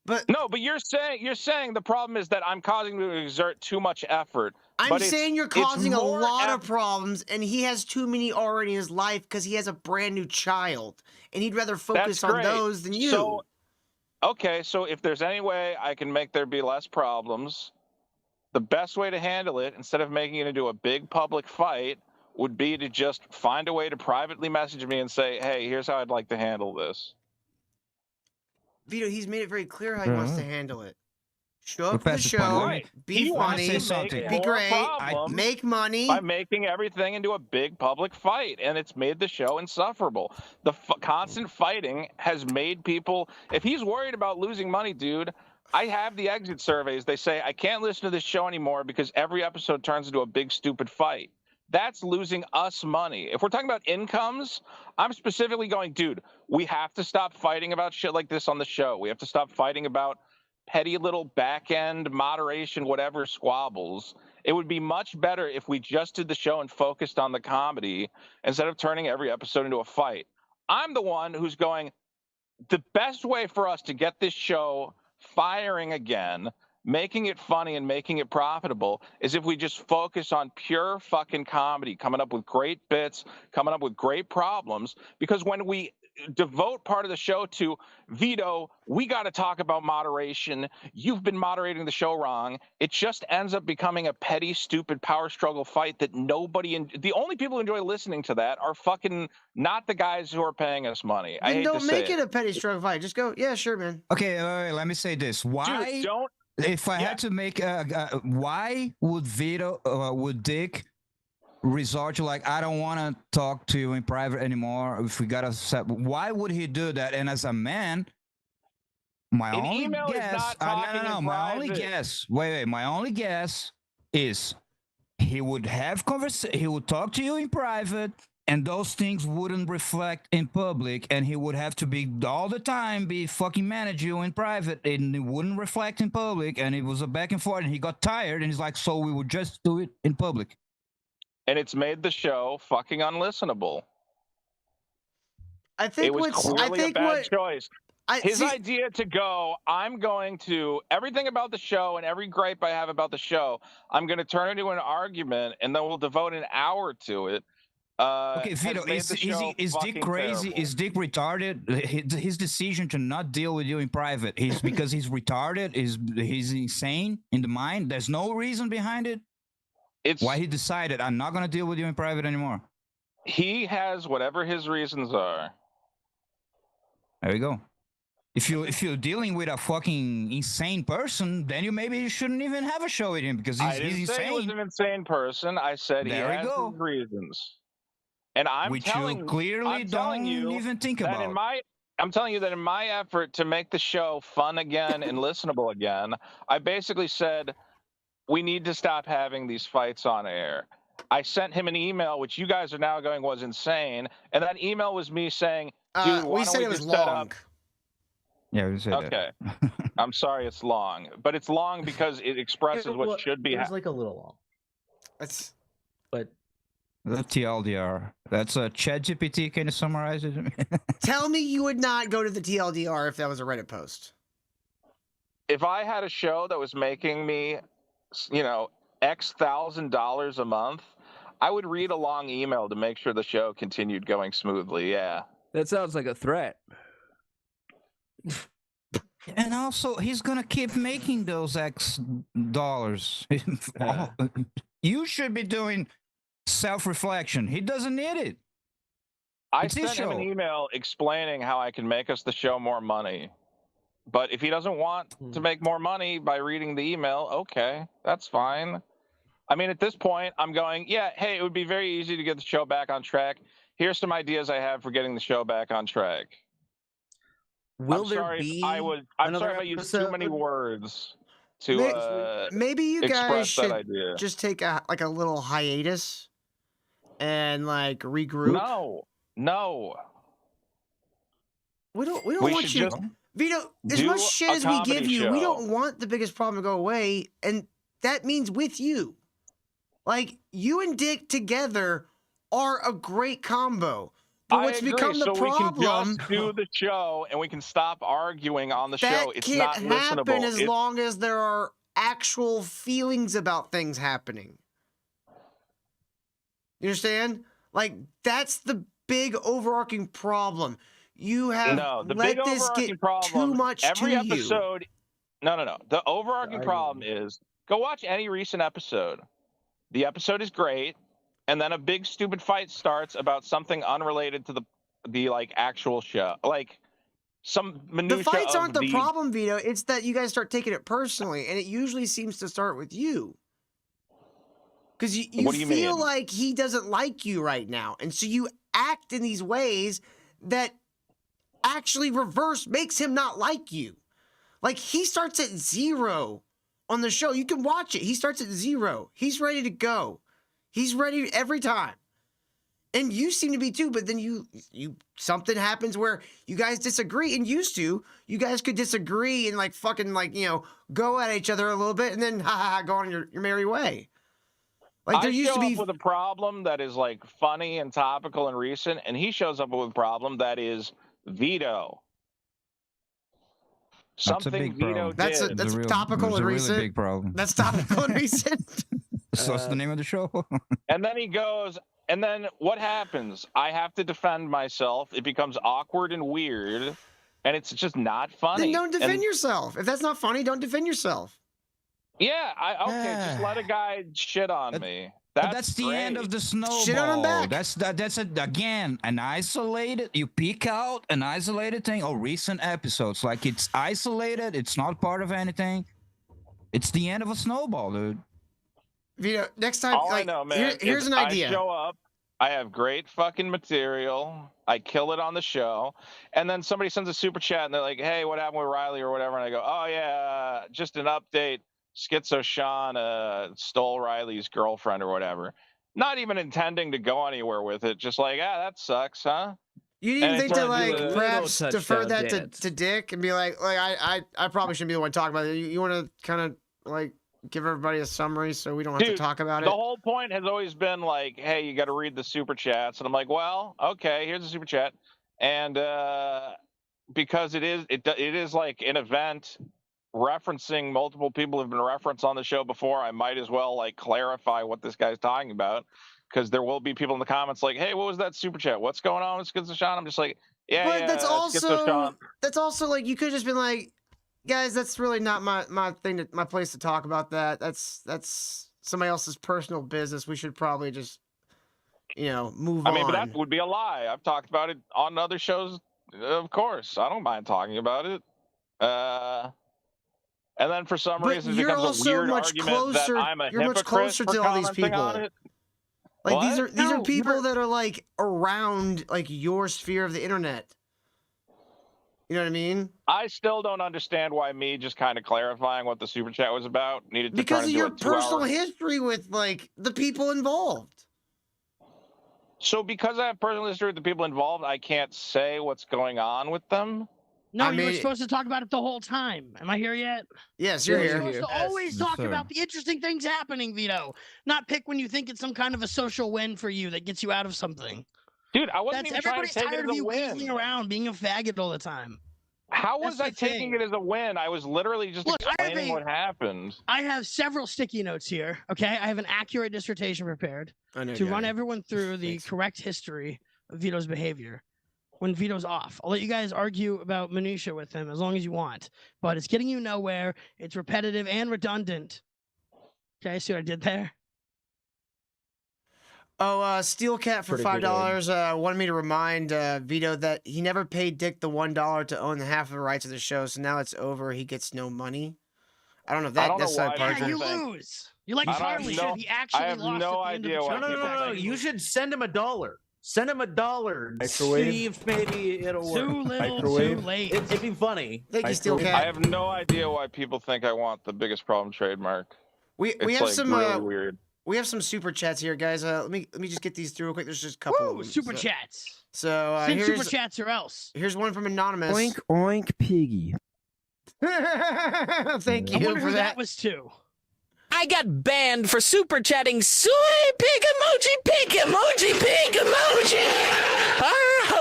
But No, but you're saying the problem is that I'm causing you to exert too much effort. I'm saying you're causing a lot of effort. problems, and he has too many already in his life because he has a brand new child, and he'd rather focus on those than you. So, okay, so if there's any way I can make there be less problems, the best way to handle it, instead of making it into a big public fight, would be to just find a way to privately message me and say, "Hey, here's how I'd like to handle this." Vito, he's made it very clear how he wants to handle it. Show up for the Professor Pun, show, Right. be He wants funny, to something. make be more great, problems make money. by making everything into a big public fight, and it's made the show insufferable. The constant fighting has made people. If he's worried about losing money, dude, I have the exit surveys. They say I can't listen to this show anymore because every episode turns into a big stupid fight. That's losing us money. If we're talking about incomes, I'm specifically going, dude, we have to stop fighting about shit like this on the show. We have to stop fighting about petty little back end moderation, whatever squabbles. It would be much better if we just did the show and focused on the comedy instead of turning every episode into a fight. I'm the one who's going, the best way for us to get this show firing again, making it funny and making it profitable, is if we just focus on pure fucking comedy, coming up with great bits, coming up with great problems. Because when we devote part of the show to Vito, we got to talk about moderation. You've been moderating the show wrong. It just ends up becoming a petty, stupid power struggle fight that the only people who enjoy listening to that are fucking not the guys who are paying us money. I Then hate don't to make say it a petty struggle fight. Just go, yeah, sure, man. Okay, let me say this. Why? Dude, don't. If I had to make, why would Vito, would Dick resort to like, I don't want to talk to you in private anymore? If we gotta set, why would he do that? And as a man, my An only email is guess, not talking in my only private. guess, wait, my only guess is he would have he would talk to you in private, and those things wouldn't reflect in public, and he would have to be all the time be fucking manage you in private, and it wouldn't reflect in public, and it was a back and forth, and he got tired, and he's like, so we would just do it in public. And it's made the show fucking unlistenable. I think it was clearly a bad choice. His idea to go, I'm going to, everything about the show and every gripe I have about the show, I'm going to turn into an argument, and then we'll devote an hour to it. Okay, Vito, is Dick crazy? Terrible. Is Dick retarded? His decision to not deal with you in private is because he's retarded? He's insane in the mind? There's no reason behind it? It's why he decided, I'm not going to deal with you in private anymore. He has whatever his reasons are. There you go. If you're dealing with a fucking insane person, then you shouldn't even have a show with him because he's insane. I didn't say he was an insane person. I said there he has his reasons. And I'm Which telling you clearly don't you even think that about. I'm telling you that in my effort to make the show fun again and listenable again, I basically said we need to stop having these fights on air. I sent him an email, which you guys are now going was insane, and that email was me saying, "Dude, why don't we just set up?" Yeah, we said okay. I'm sorry, it's long, but it's long because it expresses what should be. It's like a little long. But the TLDR. That's a ChatGPT. Can you summarize it? Tell me you would not go to the TLDR if that was a Reddit post. If I had a show that was making me, X $1,000 a month, I would read a long email to make sure the show continued going smoothly. Yeah. That sounds like a threat. And also, he's gonna keep making those X dollars. You should be doing self-reflection. He doesn't need it. I sent him an email explaining how I can make us the show more money. But if he doesn't want to make more money by reading the email, okay, that's fine. I mean, at this point, I'm going, yeah, hey, it would be very easy to get the show back on track. Here's some ideas I have for getting the show back on track. Will I'm there sorry be I'm sorry if I used too many words to maybe you guys should that idea. just take a little hiatus and regroup. No. We don't want you. Vito, as Do much shit a as we give comedy you, we show. don't want the biggest problem to go away, and that means with you. Like, you and Dick together are a great combo. But what's I agree. become the So problem... we can just do the show and we can stop arguing on the that show. It's can't not happen listenable. as long as there are actual feelings about things happening. You understand? Like, that's the big overarching problem. You have the let big this overarching get problem, too much every to episode. No. The overarching problem is go watch any recent episode. The episode is great, and then a big stupid fight starts about something unrelated to the like actual show. Like some minutia. The fights of aren't the problem, Vito. It's that you guys start taking it personally, and it usually seems to start with you. Because you What do you feel mean? like he doesn't like you right now. And so you act in these ways that actually reverse makes him not like you. Like, he starts at 0 on the show. You can watch it. He starts at 0. He's ready to go. He's ready every time. And you seem to be too, but then you something happens where you guys disagree, and used to, you guys could disagree and like fucking like, you know, go at each other a little bit and then go on your merry way. Like, there used to be up with a problem that is like funny and topical and recent, and he shows up with a problem that is Vito. That's a big Vito problem. did. That's topical and recent. Really big problem. That's topical and recent. So what's the name of the show? And then he goes, and then what happens? I have to defend myself. It becomes awkward and weird, and it's just not funny. Then don't defend And- yourself. If that's not funny, don't defend yourself. Yeah, just let a guy shit on me. That's the end of the snowball. Shit on him back. That's again an isolated. You pick out an isolated thing. Oh, recent episodes, like it's isolated. It's not part of anything. It's the end of a snowball, dude. Vito, next time, All like, I know, man, here's is an idea. I show up. I have great fucking material. I kill it on the show, and then somebody sends a super chat and they're like, "Hey, what happened with Riley or whatever?" And I go, "Oh yeah, just an update. Schizo Sean stole Riley's girlfriend or whatever." Not even intending to go anywhere with it. Just like, that sucks, huh? You didn't And think it to turns like into a perhaps little defer touchdown that dance. to Dick and be like I probably shouldn't be the one talking about it. You want to kind of like give everybody a summary so we don't have to Dude, talk about the it. whole point has always been like, hey, you got to read the super chats, and I'm like, well, okay, here's a super chat, and because it is like an event referencing multiple people who've been referenced on the show before, I might as well like clarify what this guy's talking about, because there will be people in the comments like, hey, what was that super chat? What's going on with Schizo Sean? I'm just like, but yeah, that's Schizo Sean. also like you could have just been like, guys, that's really not my thing, my place to talk about that. That's somebody else's personal business. We should probably just, move on. I mean, but that would be a lie. I've talked about it on other shows, of course. I don't mind talking about it. And then for some But reason, it you're becomes a also weird much argument closer- that I'm a you're much hypocrite closer for to all these commenting on people. it. Like these What? are people that are like around like your sphere of the internet. You know what I mean? I still don't understand why me just kind of clarifying what the super chat was about needed to Because turn of into your a 2-hour. personal history with like the people involved. So because I have personal history with the people involved, I can't say what's going on with them. No, I you were mean- supposed to talk about it the whole time. Am I here yet? Yes, you're Yeah, You're here. you're supposed to Yes. always Yes, talk sir. about the interesting things happening, Vito. Not pick when you think it's some kind of a social win for you that gets you out of something. Dude, I wasn't That's even trying everybody's to take tired it of as a you weaseling win. around, being a faggot all the time. How That's was I the taking thing. it as a win? I was literally just Look, I have explaining a- what happened. I have several sticky notes here. Okay, I have an accurate dissertation prepared I know, to got run it. everyone through the Thanks. correct history of Vito's behavior when Vito's off. I'll let you guys argue about minutia with him as long as you want, but it's getting you nowhere. It's repetitive and redundant. Okay, see what I did there? Oh, Steel Cat for Pretty good $5 wanted me to remind Vito that he never paid Dick the $1 to own the half of the rights of the show, so now it's over. He gets no money. I don't know if I that don't know necessarily why part Yeah, of you it. think- lose. You're like I don't have Charlie. no- He actually I have lost no at the end of idea the why show. No, no, people no, no. think You should send him $1. Send him $1. Microwave? See if maybe it'll work. Too little, too Microwave? late. It'd be funny. Thank you, Steel I Cat. have no idea why people think I want the biggest problem trademark. We It's have like some really weird. we have some super chats here, guys. Let me just get these through real quick. There's just a couple of Woo, them. super chats. So Send super here's chats or else. here's one from anonymous. Oink oink piggy. Thank I you wonder for who that. that was to. I got banned for super chatting. Soy pig emoji, pig emoji, pig emoji. Oh,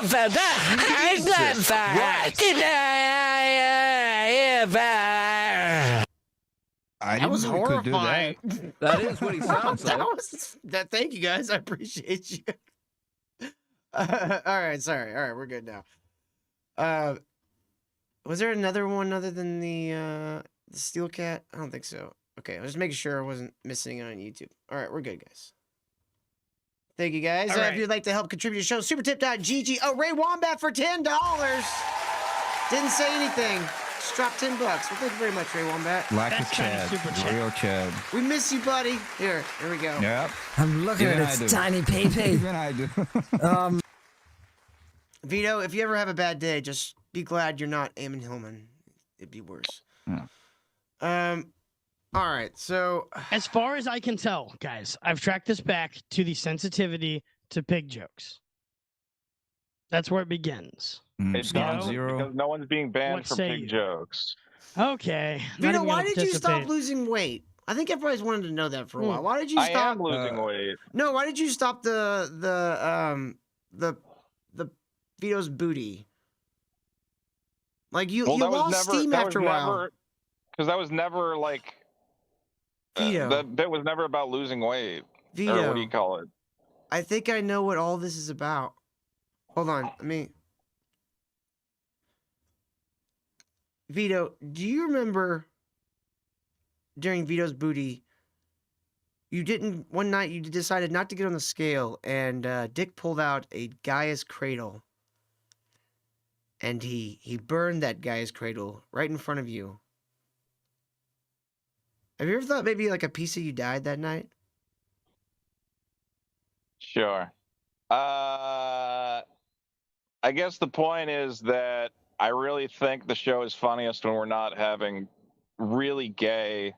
That was horrifying. That is what he sounds like. That. Thank you, guys. I appreciate you. All right, sorry. All right, we're good now. Was there another one other than the steel cat? I don't think so. Okay, I was just making sure I wasn't missing it on YouTube. All right, we're good, guys. Thank you, guys. All right. If you'd like to help contribute to the show, supertip.gg. Oh, Ray Wombat for $10. Didn't say anything. Just dropped $10. Well, thank you very much, Ray Wombat. Like a That's kind of Chad, super chat. real Chad. We miss you, buddy. Here we go. Yep. I'm looking Even at I its do. tiny pee-pee. Even I do. Vito, if you ever have a bad day, just be glad you're not Eamon Hillman. It'd be worse. Yeah. All right, so As far as I can tell, guys, I've tracked this back to the sensitivity to pig jokes. That's where it begins. It's Scott not Zero. because no one's being banned What for say pig you? jokes. Okay. not Vito, even why gonna did you stop participate. losing weight? I think everybody's wanted to know that for a while. Why did you I stop? am losing weight. No, why did you stop the Vito's booty? Like you lost steam after a while. Because that was never like Vito. that was never about losing weight. Vito. Or what do you call it? I think I know what all this is about. Hold on, Vito, do you remember during Vito's booty, one night you decided not to get on the scale, and Dick pulled out a Gaia's cradle, and he burned that Gaia's cradle right in front of you. Have you ever thought maybe like a piece of you died that night? Sure. I guess the point is that I really think the show is funniest when we're not having really gay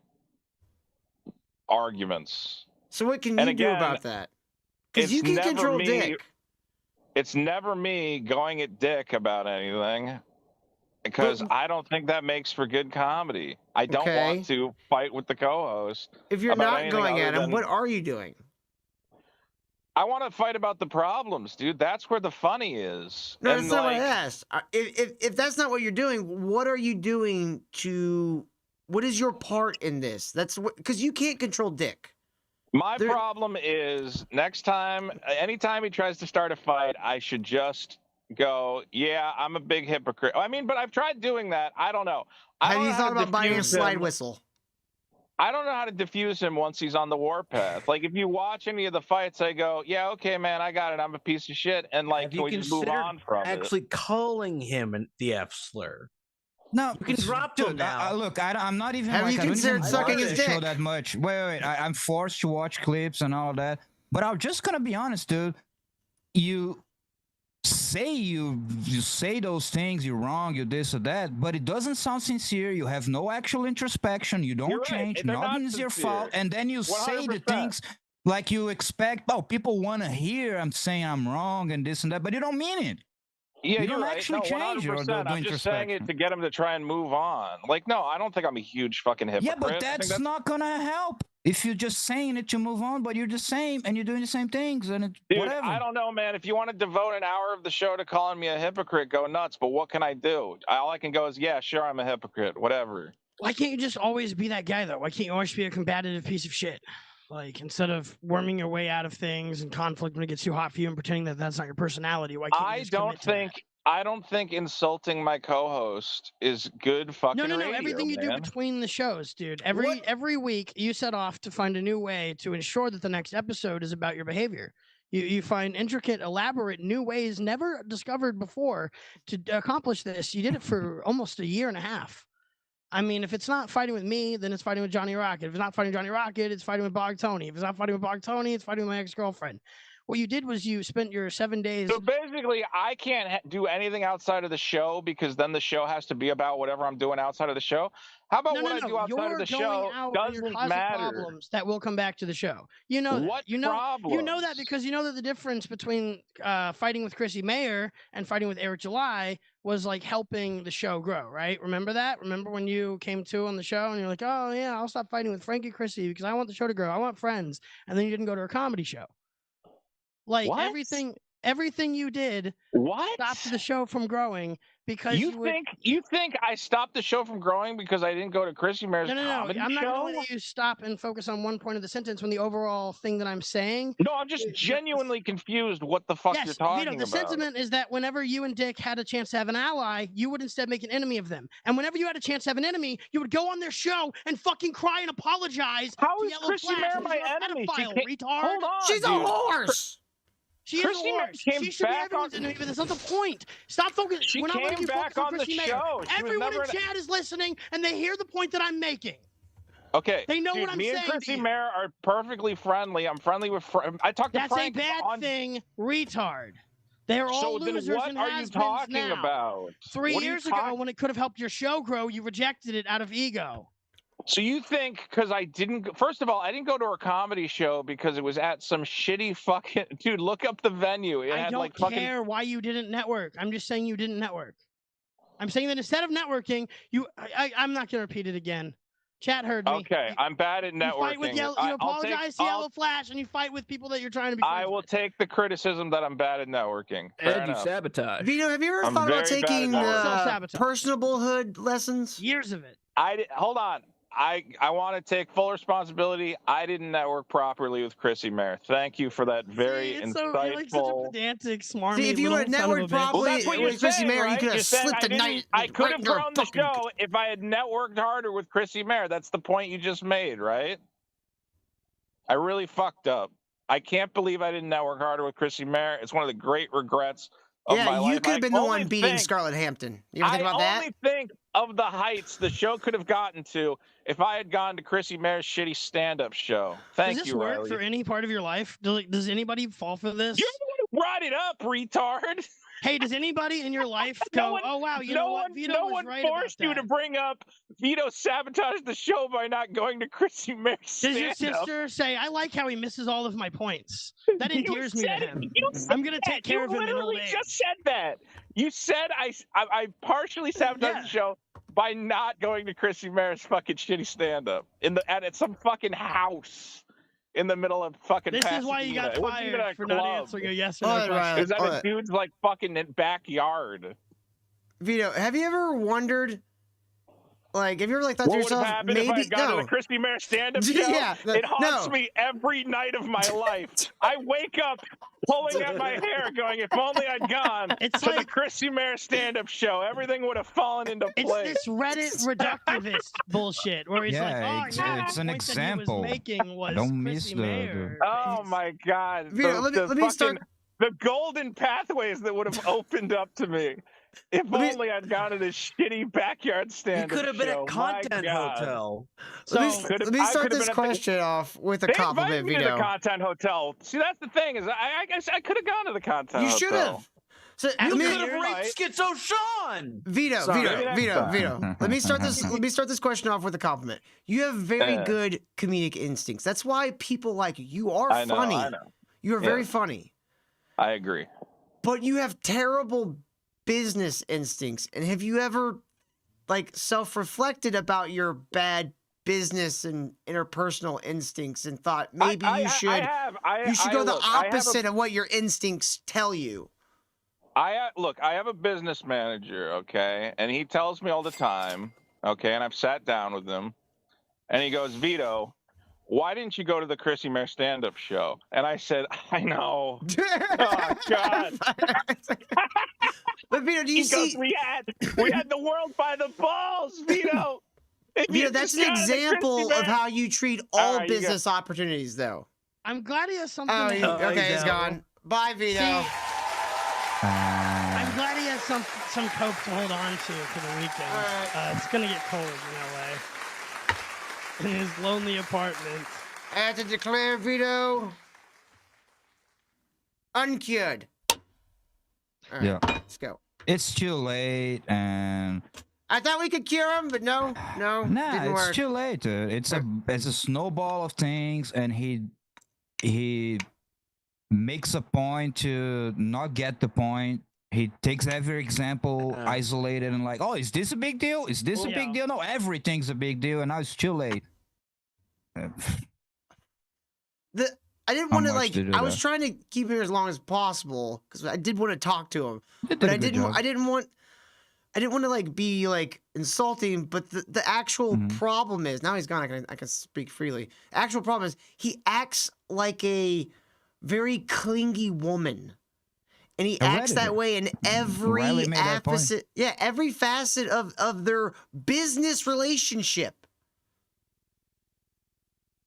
arguments. So what can And you do again, about that? Because you it's can never control me- Dick. It's never me going at Dick about anything because I don't think that makes for good comedy. I don't Okay. want to fight with the co-host. If you're about not anything going other at him, than- what are you doing? I want to fight about the problems, dude. That's where the funny is. No, And, that's not what I like, asked. If that's not what you're doing, what are you doing to? What is your part in this? That's what, because you can't control Dick. My problem is next time, anytime he tries to start a fight, I should just go, yeah, I'm a big hypocrite. I mean, but I've tried doing that. I don't know. I Have don't you know how thought to about buying a diffuse slide him. whistle? I don't know how to diffuse him once he's on the warpath. Like, if you watch any of the fights, I go, yeah, okay, man, I got it. I'm a piece of shit. And, like, Have can you we just move considered on from actually calling him the F slur? No, You can drop him now. Look, I'm not even. Have like, you I don't considered even sucking watch his the show dick? that much. Wait. I'm forced to watch clips and all that. But I'm just gonna be honest, dude. You say those things. You're wrong. You're this or that. But it doesn't sound sincere. You have no actual introspection. You don't You're right. change. They're not Nothing is your sincere. fault. And then you say the 100%. things like you expect. Oh, people want to hear I'm saying I'm wrong and this and that, but you don't mean it. Yeah, You you're don't right. actually No, change or 100%. do I'm just saying it introspection. to get him to try and move on. Like, no, I don't think I'm a huge fucking hypocrite. Yeah, but I think that's not gonna help if you're just saying it to move on. But you're the same and you're doing the same things and Dude, whatever. I don't know, man. If you want to devote an hour of the show to calling me a hypocrite, go nuts. But what can I do? All I can go is, yeah, sure, I'm a hypocrite. Whatever. Why can't you just always be that guy, though? Why can't you always be a combative piece of shit? Like, instead of worming your way out of things and conflict when it gets too hot for you and pretending that that's not your personality, why can't you I just don't commit to that? think. I don't think insulting my co-host is good fucking No. radio, Everything you do man. between the shows, dude. Every week you set off to find a new way to ensure that the next episode is about your behavior. You find intricate, elaborate new ways never discovered before to accomplish this. You did it for almost a year and a half. I mean, if it's not fighting with me, then it's fighting with Johnny Rocket. If it's not fighting Johnny Rocket, it's fighting with Bog Tony. If it's not fighting with Bog Tony, it's fighting with my ex-girlfriend. What you did was you spent your 7 days. So basically, I can't do anything outside of the show because then the show has to be about whatever I'm doing outside of the show. How about what I do outside You're of the going show out and you're doesn't causing matter? problems that will come back to the show. You know What that. You know problems? that because you know that the difference between fighting with Chrissy Mayer and fighting with Eric July was like helping the show grow, right? Remember that? Remember when you came to on the show and you're like, oh yeah, I'll stop fighting with Frankie Chrissy because I want the show to grow. I want friends. And then you didn't go to a comedy show. Like What? everything you did stopped the show from growing because you think I stopped the show from growing because I didn't go to Chrissy Mayer's comedy I'm not show? going to let you stop and focus on one point of the sentence when the overall thing that I'm saying. No, I'm just genuinely confused what the fuck you're talking Vito, the about. sentiment is that whenever you and Dick had a chance to have an ally, you would instead make an enemy of them. And whenever you had a chance to have an enemy, you would go on their show and fucking cry and apologize. How to is Yellow Chrissy Flash Mayer because my you're a enemy? She pedophile, can't- retard. Hold on, She's a dude. horse. She is Chrissy a Mayer horse. came She should be back everyone's on- enemy, but that's not the point. Stop focusing. She We're not letting came you back focus on on the Chrissy Mayer. show. She was Everyone never in an- chat is listening, and they hear the point that I'm making. Okay, They know dude, what I'm me saying and to Chrissy you. Mayer are perfectly friendly. I'm friendly with. I talked to That's Frank a bad on. thing, retard. They're all So then losers what and are you has-beens talking now. about? 3 What are you years ago, when it could have helped your show grow, you rejected it out of ego. So you think because I didn't? First of all, I didn't go to her comedy show because it was at some shitty fucking dude. Look up the venue. It I had don't like fucking. care why you didn't network. I'm just saying you didn't network. I'm saying that instead of networking, I'm not going to repeat it again. Chat heard me. Okay, I'm bad at networking. You fight with you apologize to Yellow Flash, and you fight with people that you're trying to be friends I will take the criticism that I'm bad at networking. Fair And you enough. sabotage. Vito, have you ever I'm thought about very bad at taking networking. Self-sabotage. personablehood lessons? Years of it. Hold on. I want to take full responsibility. I didn't network properly with Chrissy Mayer. Thank you for that very See, insightful. you're like such a pedantic, smarmy See, if you little would have son of a networked bitch. properly Well, that's what you're with Chrissy saying, Mayer, right? you could You have said slipped a night. I could right have into her grown the fucking- show if I had networked harder with Chrissy Mayer. That's the point you just made, right? I really fucked up. I can't believe I didn't network harder with Chrissy Mayer. It's one of the great regrets of my Yeah, life. you could have been the only one beating think- Scarlett Hampton. You ever think about I that? only think of the heights the show could have gotten to if I had gone to Chrissy Mayer's shitty stand-up show. Thank Does this you, work Riley. for any part of your life? Does anybody fall for this? You're the one who brought it up, retard. Hey, does anybody in your life go, oh wow, you know what? Vito was right about forced you that. to bring up Vito sabotaged the show by not going to Chrissy Mayer's Does your stand-up. sister say, I like how he misses all of my points? That You endears me to said it. him. You said I'm gonna that. take care You of him in old literally age. just said that. You said I partially sabotaged the show by not going to Chrissy Mayer's fucking shitty stand-up at some fucking house in the middle of fucking This is why you got Pasadena. It wasn't even fired a for not club. answering a yes or no All right, question. Riley. It was at All a right. dude's like fucking backyard. Vito, have you ever wondered, like, have you ever like thought What to would have yourself, happened if I maybe had gone to no? the Christy Mayer stand-up show? Yeah, it haunts no. me every night of my life. I wake up pulling at my hair, going, "If only I'd gone It's to the like- Christy Mayer stand-up show, everything would have fallen into It's place." this Reddit reductivist bullshit where he's Yeah, like, oh, it's- yeah, it's the an point that he example. was making was Don't miss Chrissy the- Mayer. Oh my God! Vito, let me fucking, start- the golden pathways that would have opened up to me. If only I'd gone to this shitty backyard You stand-up could have been show. at Content My God. Hotel. Let me could've- let me I start could've this been at the- question off with a They compliment, invited me to Vito. the Content Hotel. See, that's the thing is, I could have gone to the Content You Hotel. should have. So You let me- could have raped Schizo Sean. Vito, Sorry. Maybe Vito, next Vito, time. Vito. Let me start this. Let me start this question off with a compliment. You have very good comedic instincts. That's why people like you. You are I know, funny. I know. You are very funny. I agree. But you have terrible business instincts. And have you ever, like, self-reflected about your bad business and interpersonal instincts and thought maybe you should go the opposite of what your instincts tell you? Look, I have a business manager, okay, and he tells me all the time, okay, and I've sat down with him, and he goes, Vito, why didn't you go to the Chrissy Mayer stand-up show? And I said, I know. Oh God. But Vito, do you see? Goes, we had the world by the balls, Vito. If Vito, you that's just an gone to the example Chrissy of Mayer- how you treat all right, you business opportunities, though. I'm glad he has something. Oh, to okay, he's gone. Bye, Vito. I'm glad he has some coke to hold on to for the weekend. It's gonna get cold in LA. In his lonely apartment. I have to declare, Vito, uncured. All right, Yeah. let's go. It's too late, and I thought we could cure him, but no, nah, didn't it's work. too late. It's a snowball of things, and he makes a point to not get the point. He takes every example isolated and like, oh, is this a big deal? Is this a big deal? No, everything's a big deal, and now it's too late. I didn't How want to much like. to do I was that? trying to keep him as long as possible because I did want to talk to him, did but a I good didn't. job. I didn't want to like be like insulting. But the actual Mm-hmm. problem is now he's gone. I can speak freely. Actual problem is he acts like a very clingy woman. And he A acts that Redditor. way in every Riley made that point. facet. Yeah, every facet of their business relationship.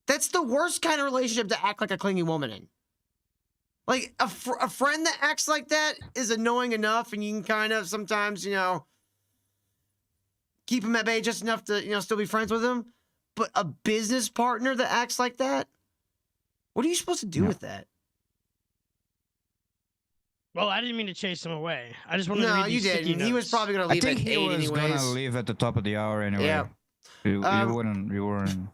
That's the worst kind of relationship to act like a clingy woman in. Like a friend that acts like that is annoying enough, and you can kind of sometimes, keep him at bay just enough to, still be friends with him. But a business partner that acts like that, what are you supposed to do with that? Well, I didn't mean to chase him away. I just wanted to No, read you these sticky didn't. He was notes. probably going to I leave think at he 8 was anyways. gonna leave at the top of the hour anyway. Yeah. You Um, weren't.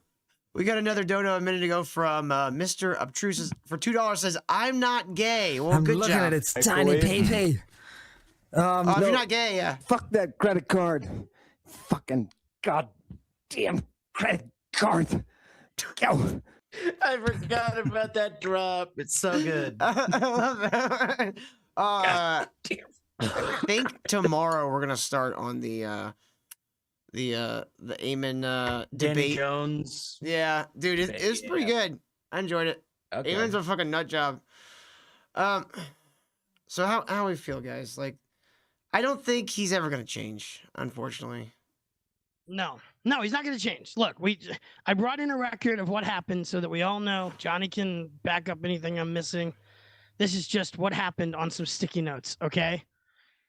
We got another dono a minute ago from Mr. Obtrusis for $2. Says, I'm not gay. Well, I'm good looking job. at its tiny pay. If you're not gay, yeah. Fuck that credit card. Fucking goddamn credit card. Go. I forgot about that drop. It's so good. I love that. I think tomorrow we're gonna start on the Eamon Danny debate. Jones. Yeah, dude, it was pretty good. I enjoyed it. Okay. Eamon's a fucking nut job. So how we feel, guys? Like, I don't think he's ever gonna change, unfortunately. No, he's not going to change. Look, I brought in a record of what happened so that we all know. Johnny can back up anything I'm missing. This is just what happened on some sticky notes, okay?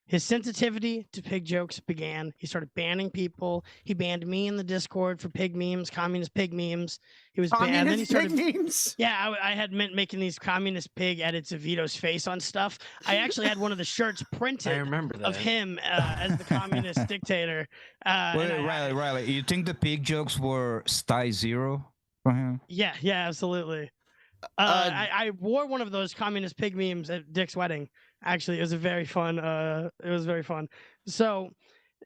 His sensitivity to pig jokes began. He started banning people. He banned me in the Discord for pig memes, communist pig memes. He was banned. And then he started pig memes? Yeah, I had meant making these communist pig edits of Vito's face on stuff. I actually had one of the shirts printed I remember that. of him as the communist dictator. Wait, Riley, you think the pig jokes were Sty Zero for him? Yeah, absolutely. I wore one of those communist pig memes at Dick's wedding. Actually, it was very fun. So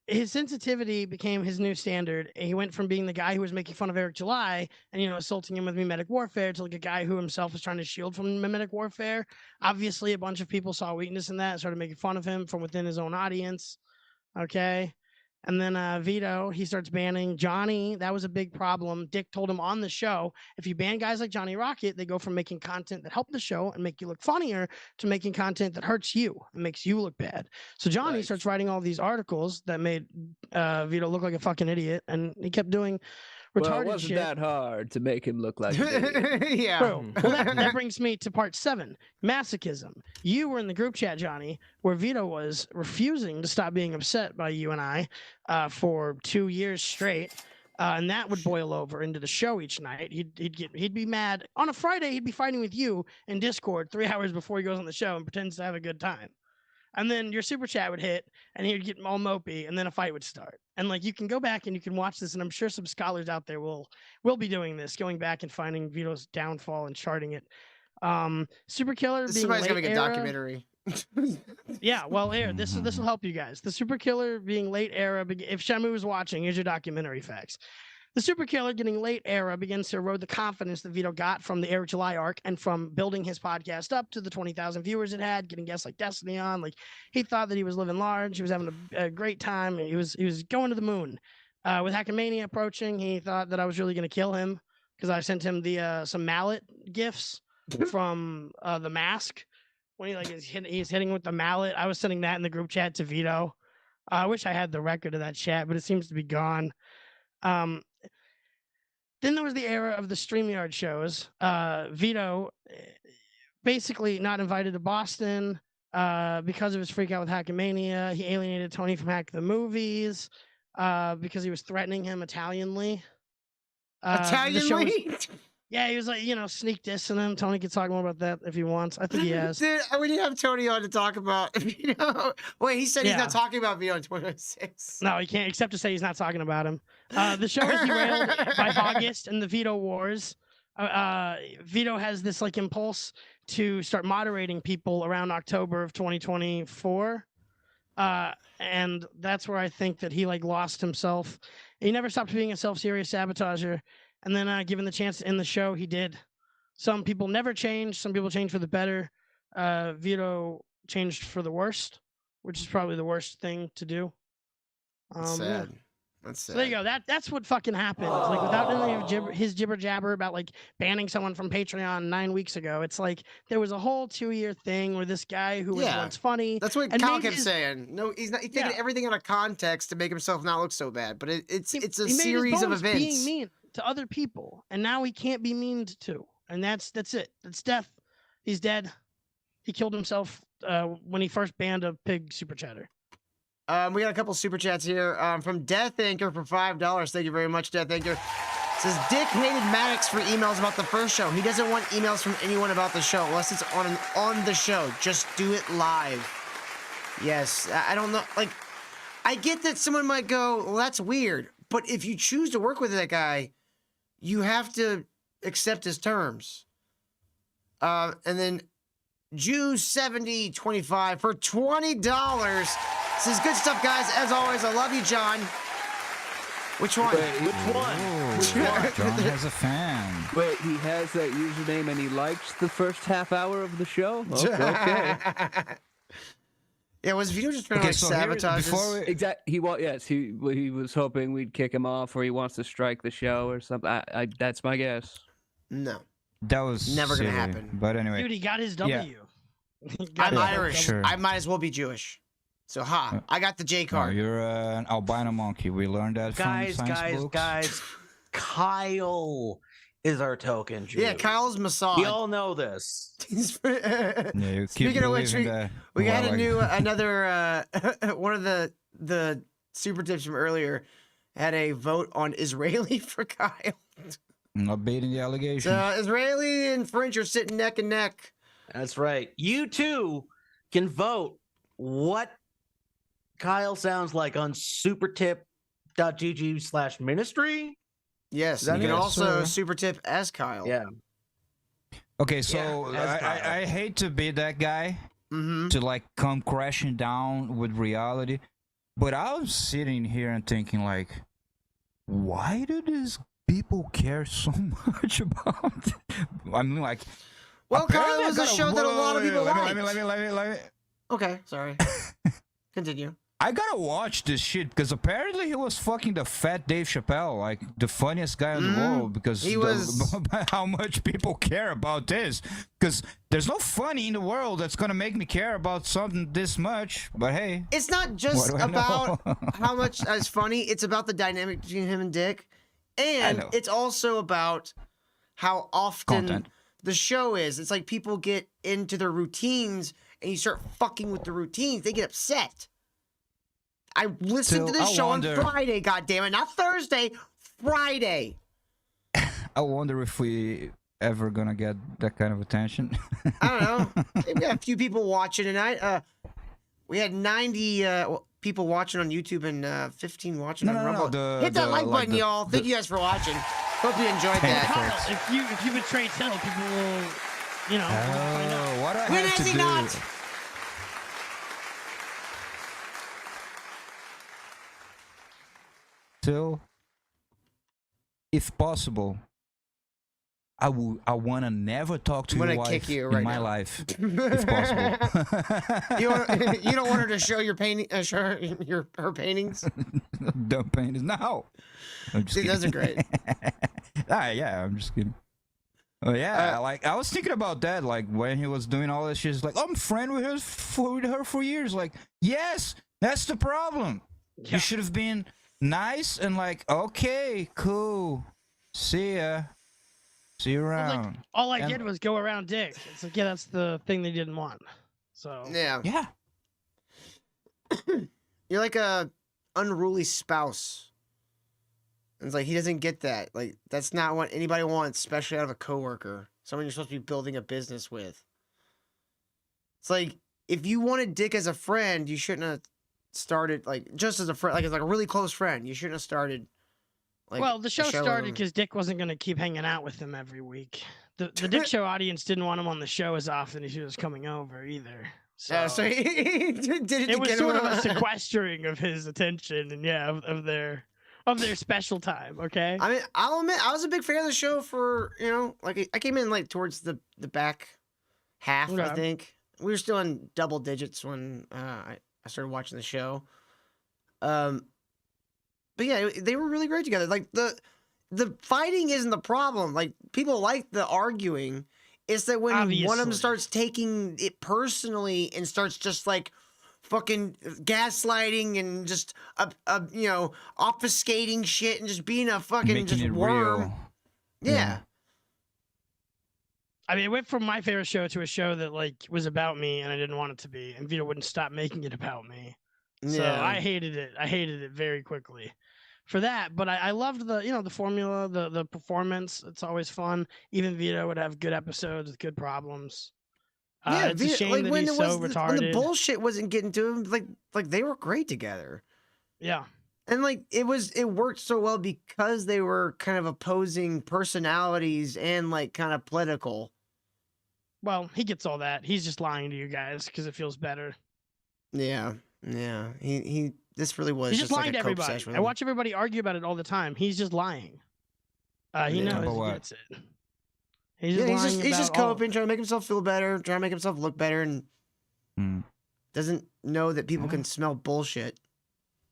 his sensitivity became his new standard. He went from being the guy who was making fun of Eric July and, assaulting him with mimetic warfare to like a guy who himself was trying to shield from mimetic warfare. Obviously, a bunch of people saw weakness in that and started making fun of him from within his own audience. Okay. And then Vito, he starts banning Johnny. That was a big problem. Dick told him on the show, if you ban guys like Johnny Rocket, they go from making content that help the show and make you look funnier to making content that hurts you and makes you look bad. So Johnny starts writing all these articles that made Vito look like a fucking idiot. And he kept doing retarded Well, it wasn't shit. that hard to make him look like an idiot. Yeah. True. Well, that brings me to part 7, masochism. You were in the group chat, Johnny, where Vito was refusing to stop being upset by you and I for 2 years straight. And that would boil over into the show each night. He'd be mad. On a Friday, he'd be fighting with you in Discord 3 hours before he goes on the show and pretends to have a good time. And then your super chat would hit, and he would get all mopey, and then a fight would start. And like you can go back and you can watch this, and I'm sure some scholars out there will be doing this, going back and finding Vito's downfall and charting it. Super Killer being Somebody's gonna late make a era. documentary. Yeah, well, this will help you guys. The Super Killer being late era. If Shamu is watching, here's your documentary facts. The Super Killer getting late era begins to erode the confidence that Vito got from the Eric July arc and from building his podcast up to the 20,000 viewers it had, getting guests like Destiny on. Like he thought that he was living large. He was having a great time. He was going to the moon. With Hackmania approaching, he thought that I was really going to kill him because I sent him the some mallet gifts from the mask. When he's hitting with the mallet, I was sending that in the group chat to Vito. I wish I had the record of that chat, but it seems to be gone. Then there was the era of the StreamYard shows. Vito basically not invited to Boston because of his freak out with Hackmania. He alienated Tony from Hack the Movies because he was threatening him Italianly. Italianly? Yeah, he was like, sneak dissing him. Tony can talk more about that if he wants. I think he has. Dude, we need to have Tony on to talk about Vito. Wait, he said he's not talking about Vito in 2026. No, he can't, except to say he's not talking about him. The show is derailed by August and the Vito Wars. Vito has this like impulse to start moderating people around October of 2024. And that's where I think that he like lost himself. He never stopped being a self-serious sabotager. And then given the chance in the show, he did. Some people never change. Some people change for the better. Vito changed for the worst, which is probably the worst thing to do. That's sad. That's sad. So there you go. That's what fucking happened. Like without any of his jibber jabber about like banning someone from Patreon 9 weeks ago. It's like there was a whole 2-year thing where this guy who was once funny. That's what Kyle kept saying. No, he's taking everything out of context to make himself not look so bad. But it's a series of events. Being mean to other people, and now he can't be meaned to, and that's it. That's death. He's dead. He killed himself when he first banned a pig super chatter. We got a couple super chats here from Death Anchor for $5. Thank you very much, Death Anchor. Says Dick hated Maddox for emails about the first show. He doesn't want emails from anyone about the show unless it's on the show. Just do it live. Yes, I don't know. Like, I get that someone might go, well, that's weird. But if you choose to work with that guy, you have to accept his terms. And then Jew7025 for $20 says, good stuff, guys. As always, I love you, John. Which one? Wait, which one? John has a fan. Wait, he has that username and he likes the first half hour of the show? Okay. Yeah, was Vito just trying to sabotage us? Exactly. He was hoping we'd kick him off, or he wants to strike the show or something. That's my guess. No, that was never gonna happen. But anyway, dude, he got his W. I'm Irish. Sure. I might as well be Jewish. So I got the J card. No, you're an albino monkey. We learned that from science books. Guys. Kyle is our token Jew. Yeah, Kyle's Mossad. We all know this. Yeah, speaking of which, we got another one of the super tips from earlier had a vote on Israeli for Kyle. Not baiting the allegations. Israeli and French are sitting neck and neck. That's right. You too can vote what Kyle sounds like on supertip.gg/ministry. Yes, you can also super tip as Kyle. Yeah. Okay, so I hate to be that guy to like come crashing down with reality, but I was sitting here and thinking like, why do these people care so much about? I mean, like, well, Kyle was a show that a lot of people liked. Let me. Okay, sorry. Continue. I gotta watch this shit because apparently he was fucking the fat Dave Chappelle, like the funniest guy in the world, because he was how much people care about this. Because there's no funny in the world that's gonna make me care about something this much. But hey, it's not just about how much is funny. It's about the dynamic between him and Dick, and it's also about how often the show is. It's like people get into their routines, and you start fucking with the routines. They get upset. I listened to this show on Friday, goddammit, not Thursday, Friday. I wonder if we ever gonna get that kind of attention. I don't know. We got a few people watching tonight. We had 90 people watching on YouTube and 15 watching on Rumble. Hit that like button, y'all. Thank you guys for watching. Hope you enjoyed that. Kyle, if you betray Till, people will, find out. What I have to do? Not? Till, if possible, I want to never talk to your wife in my life, if possible. you don't want her to show your painting, her paintings. Dumb paintings, no. I'm just kidding. Those are great. Yeah, I'm just kidding. Oh yeah, like I was thinking about that, like when he was doing all this shit. It's like I'm friend with her for years. Like, yes, that's the problem. Yeah. You should have been nice and like, okay, cool, see ya. See you around. Like, all I did was go around Dick. It's like, yeah, that's the thing they didn't want. So yeah. You're like a unruly spouse. And it's like he doesn't get that. Like that's not what anybody wants, especially out of a coworker, someone you're supposed to be building a business with. It's like if you wanted Dick as a friend, you shouldn't have started like just as a friend, like as like a really close friend. You shouldn't have started. Like, well, the show with started him. because Dick wasn't going to keep hanging out with him every week. The Dick Show audience didn't want him on the show as often as he was coming over either. So he did it. It was sort of a sequestering of his attention and of their special time. Okay. I mean, I'll admit I was a big fan of the show for like I came in like towards the back half. I Okay. think we were still in double digits when I started watching the show. But yeah, they were really great together. Like the fighting isn't the problem. Like people like the arguing. It's that when one of them Obviously. starts taking it personally and starts just like fucking gaslighting and just obfuscating shit and just being a fucking Making just it worm. real. Yeah. I mean, it went from my favorite show to a show that like was about me, and I didn't want it to be, and Vito wouldn't stop making it about me. So Yeah. I hated it. I hated it very quickly for that. But I loved the formula, the performance. It's always fun. Even Vito would have good episodes with good problems. Yeah, it's a shame that he's so retarded. when the bullshit wasn't getting to him, like they were great together. Yeah. And like it worked so well because they were kind of opposing personalities and like kind of political. Well, he gets all that. He's just lying to you guys because it feels better. Yeah. Yeah. He this really was He's just just like lying a to cope everybody. session with I him. watch everybody argue about it all the time. He's just lying. He Yeah. knows About he what? gets it. He's Yeah, just lying he's just about all- coping, trying to make himself feel better, trying to make himself look better, and doesn't know that people can smell bullshit.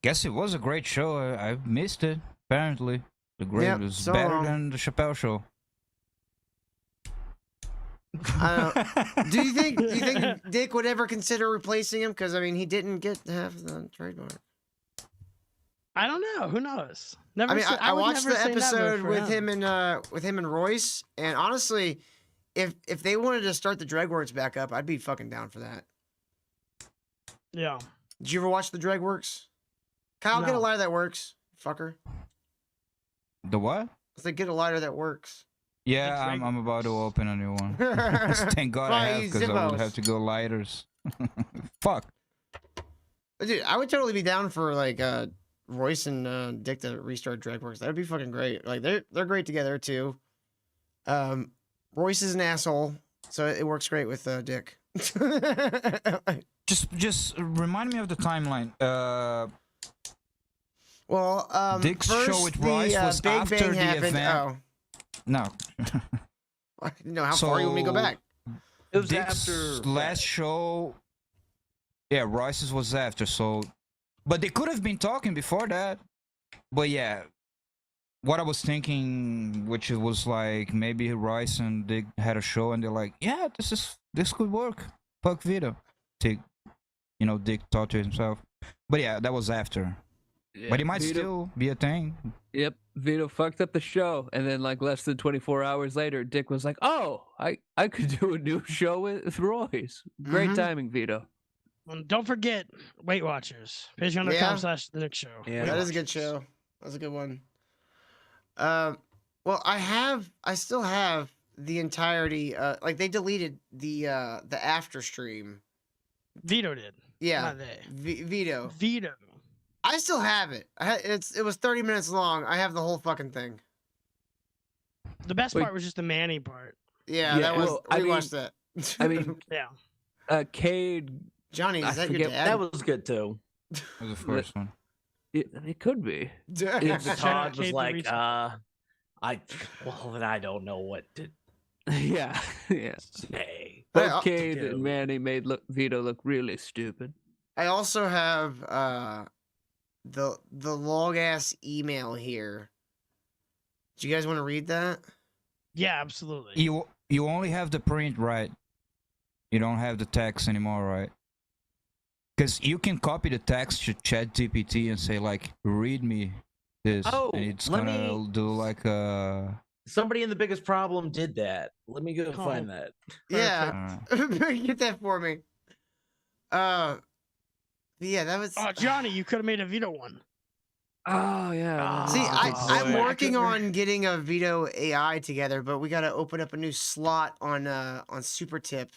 Guess it was a great show. I missed it. Apparently, the great Yep, was so better wrong. than the Chappelle show. Do you think Dick would ever consider replacing him? Because I mean, he didn't get half the trademark. I don't know. Who knows? Never. I mean, I would watched never the say never episode for with him and Royce, and honestly, if they wanted to start the Dreadworks back up, I'd be fucking down for that. Yeah. Did you ever watch the Dreadworks? Kyle, get a No. lighter that works, fucker. The what? I said, get a lighter that works. Yeah, I'm about to open a new one. Thank God I Fine, have, use because I would Zippos. have to go lighters. Fuck. Dude, I would totally be down for like Royce and Dick to restart Dreadworks. That'd be fucking great. Like they're great together too. Royce is an asshole, so it works great with Dick. Just remind me of the timeline. Well, Dick's first show with Royce was Big after Bang the happened. event. No. I didn't know how far you want me to go back. It was Dick's after last show. Yeah, Royce's was after. So, but they could have been talking before that. But yeah, what I was thinking, which it was like maybe Royce and Dick had a show, and they're like, yeah, this could work. Fuck Vito. Dick talked to himself. But yeah, that was after. But it might Vito- still be a thing. Yep, Vito fucked up the show, and then like less than 24 hours later, Dick was like, "Oh, I could do a new show with Royce." Great Mhm. timing, Vito. And don't forget, Weight Watchers. Yeah. Patreon.com/The Nick Show. Yeah. That is a good show. That's a good one. Well, I still have the entirety. Like they deleted the after stream. Vito did. Yeah, Not they. Vito. Vito. I still have it. It was 30 minutes long. I have the whole fucking thing. The best Wait. part was just the Manny part. Yeah, Yeah, that was. well, I we mean- watched that. I mean, Yeah. Cade. Johnny, I is that your forget- dad? That was good too. That was the first one. It could be. Yeah. It's- Shout out Todd was Cade like, Reese. then I don't know what to Yeah, yeah. say. Well, Both Cade dude. and Manny made Vito look really stupid. I also have the long ass email here. Do you guys want to read that? Yeah, absolutely. You only have the print, right? You don't have the text anymore, right? Because you can copy the text to ChatGPT and say like, "Read me this," Oh, and it's let gonna me- do like a. Somebody in the biggest problem did that. Let me go Oh. find that. Yeah, get that for me. Yeah, that was. Oh, Johnny, you could have made a Vito one. Oh yeah. Oh, See, I'm boy. working on getting a Vito AI together, but we got to open up a new slot on Super Tip.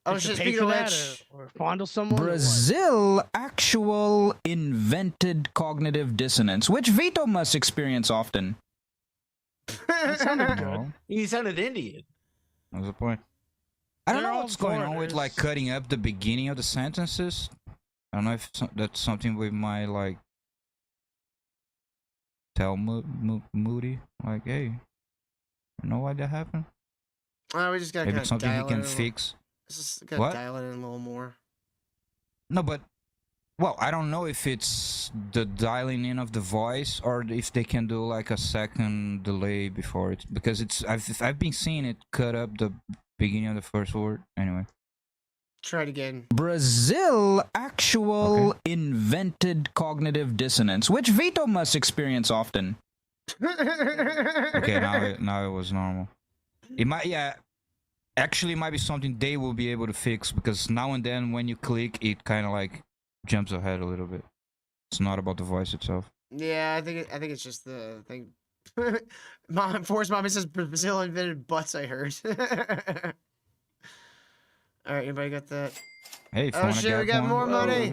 Oh Should shit! pay Speaking for of that which, or fondle someone. or what? Brazil actual invented cognitive dissonance, which Vito must experience often. That sounded good. Oh, He sounded Indian. what's the point? I don't They're know all what's going on with like foreigners. cutting up the beginning of the sentences. I don't know if that's something we might like tell Moody, like, hey, you know why that happened? we just gotta Maybe kind it's of something he dial it can in a little. fix. Just gotta What? dial it in a little more. No, but well, I don't know if it's the dialing in of the voice or if they can do like a second delay before it, because it's I've been seeing it cut up the beginning of the first word. Anyway, Try it again. Brazil actual invented cognitive dissonance, which Vito must experience often. Okay, now it was normal. It might, yeah. Actually, it might be something they will be able to fix, because now and then when you click, it kind of like jumps ahead a little bit. It's not about the voice itself. Yeah, I think it's just the thing. Force Mommy says Brazil invented butts. I heard. All right, anybody got that? Hey, if you Oh wanna shit, we get got one. more money.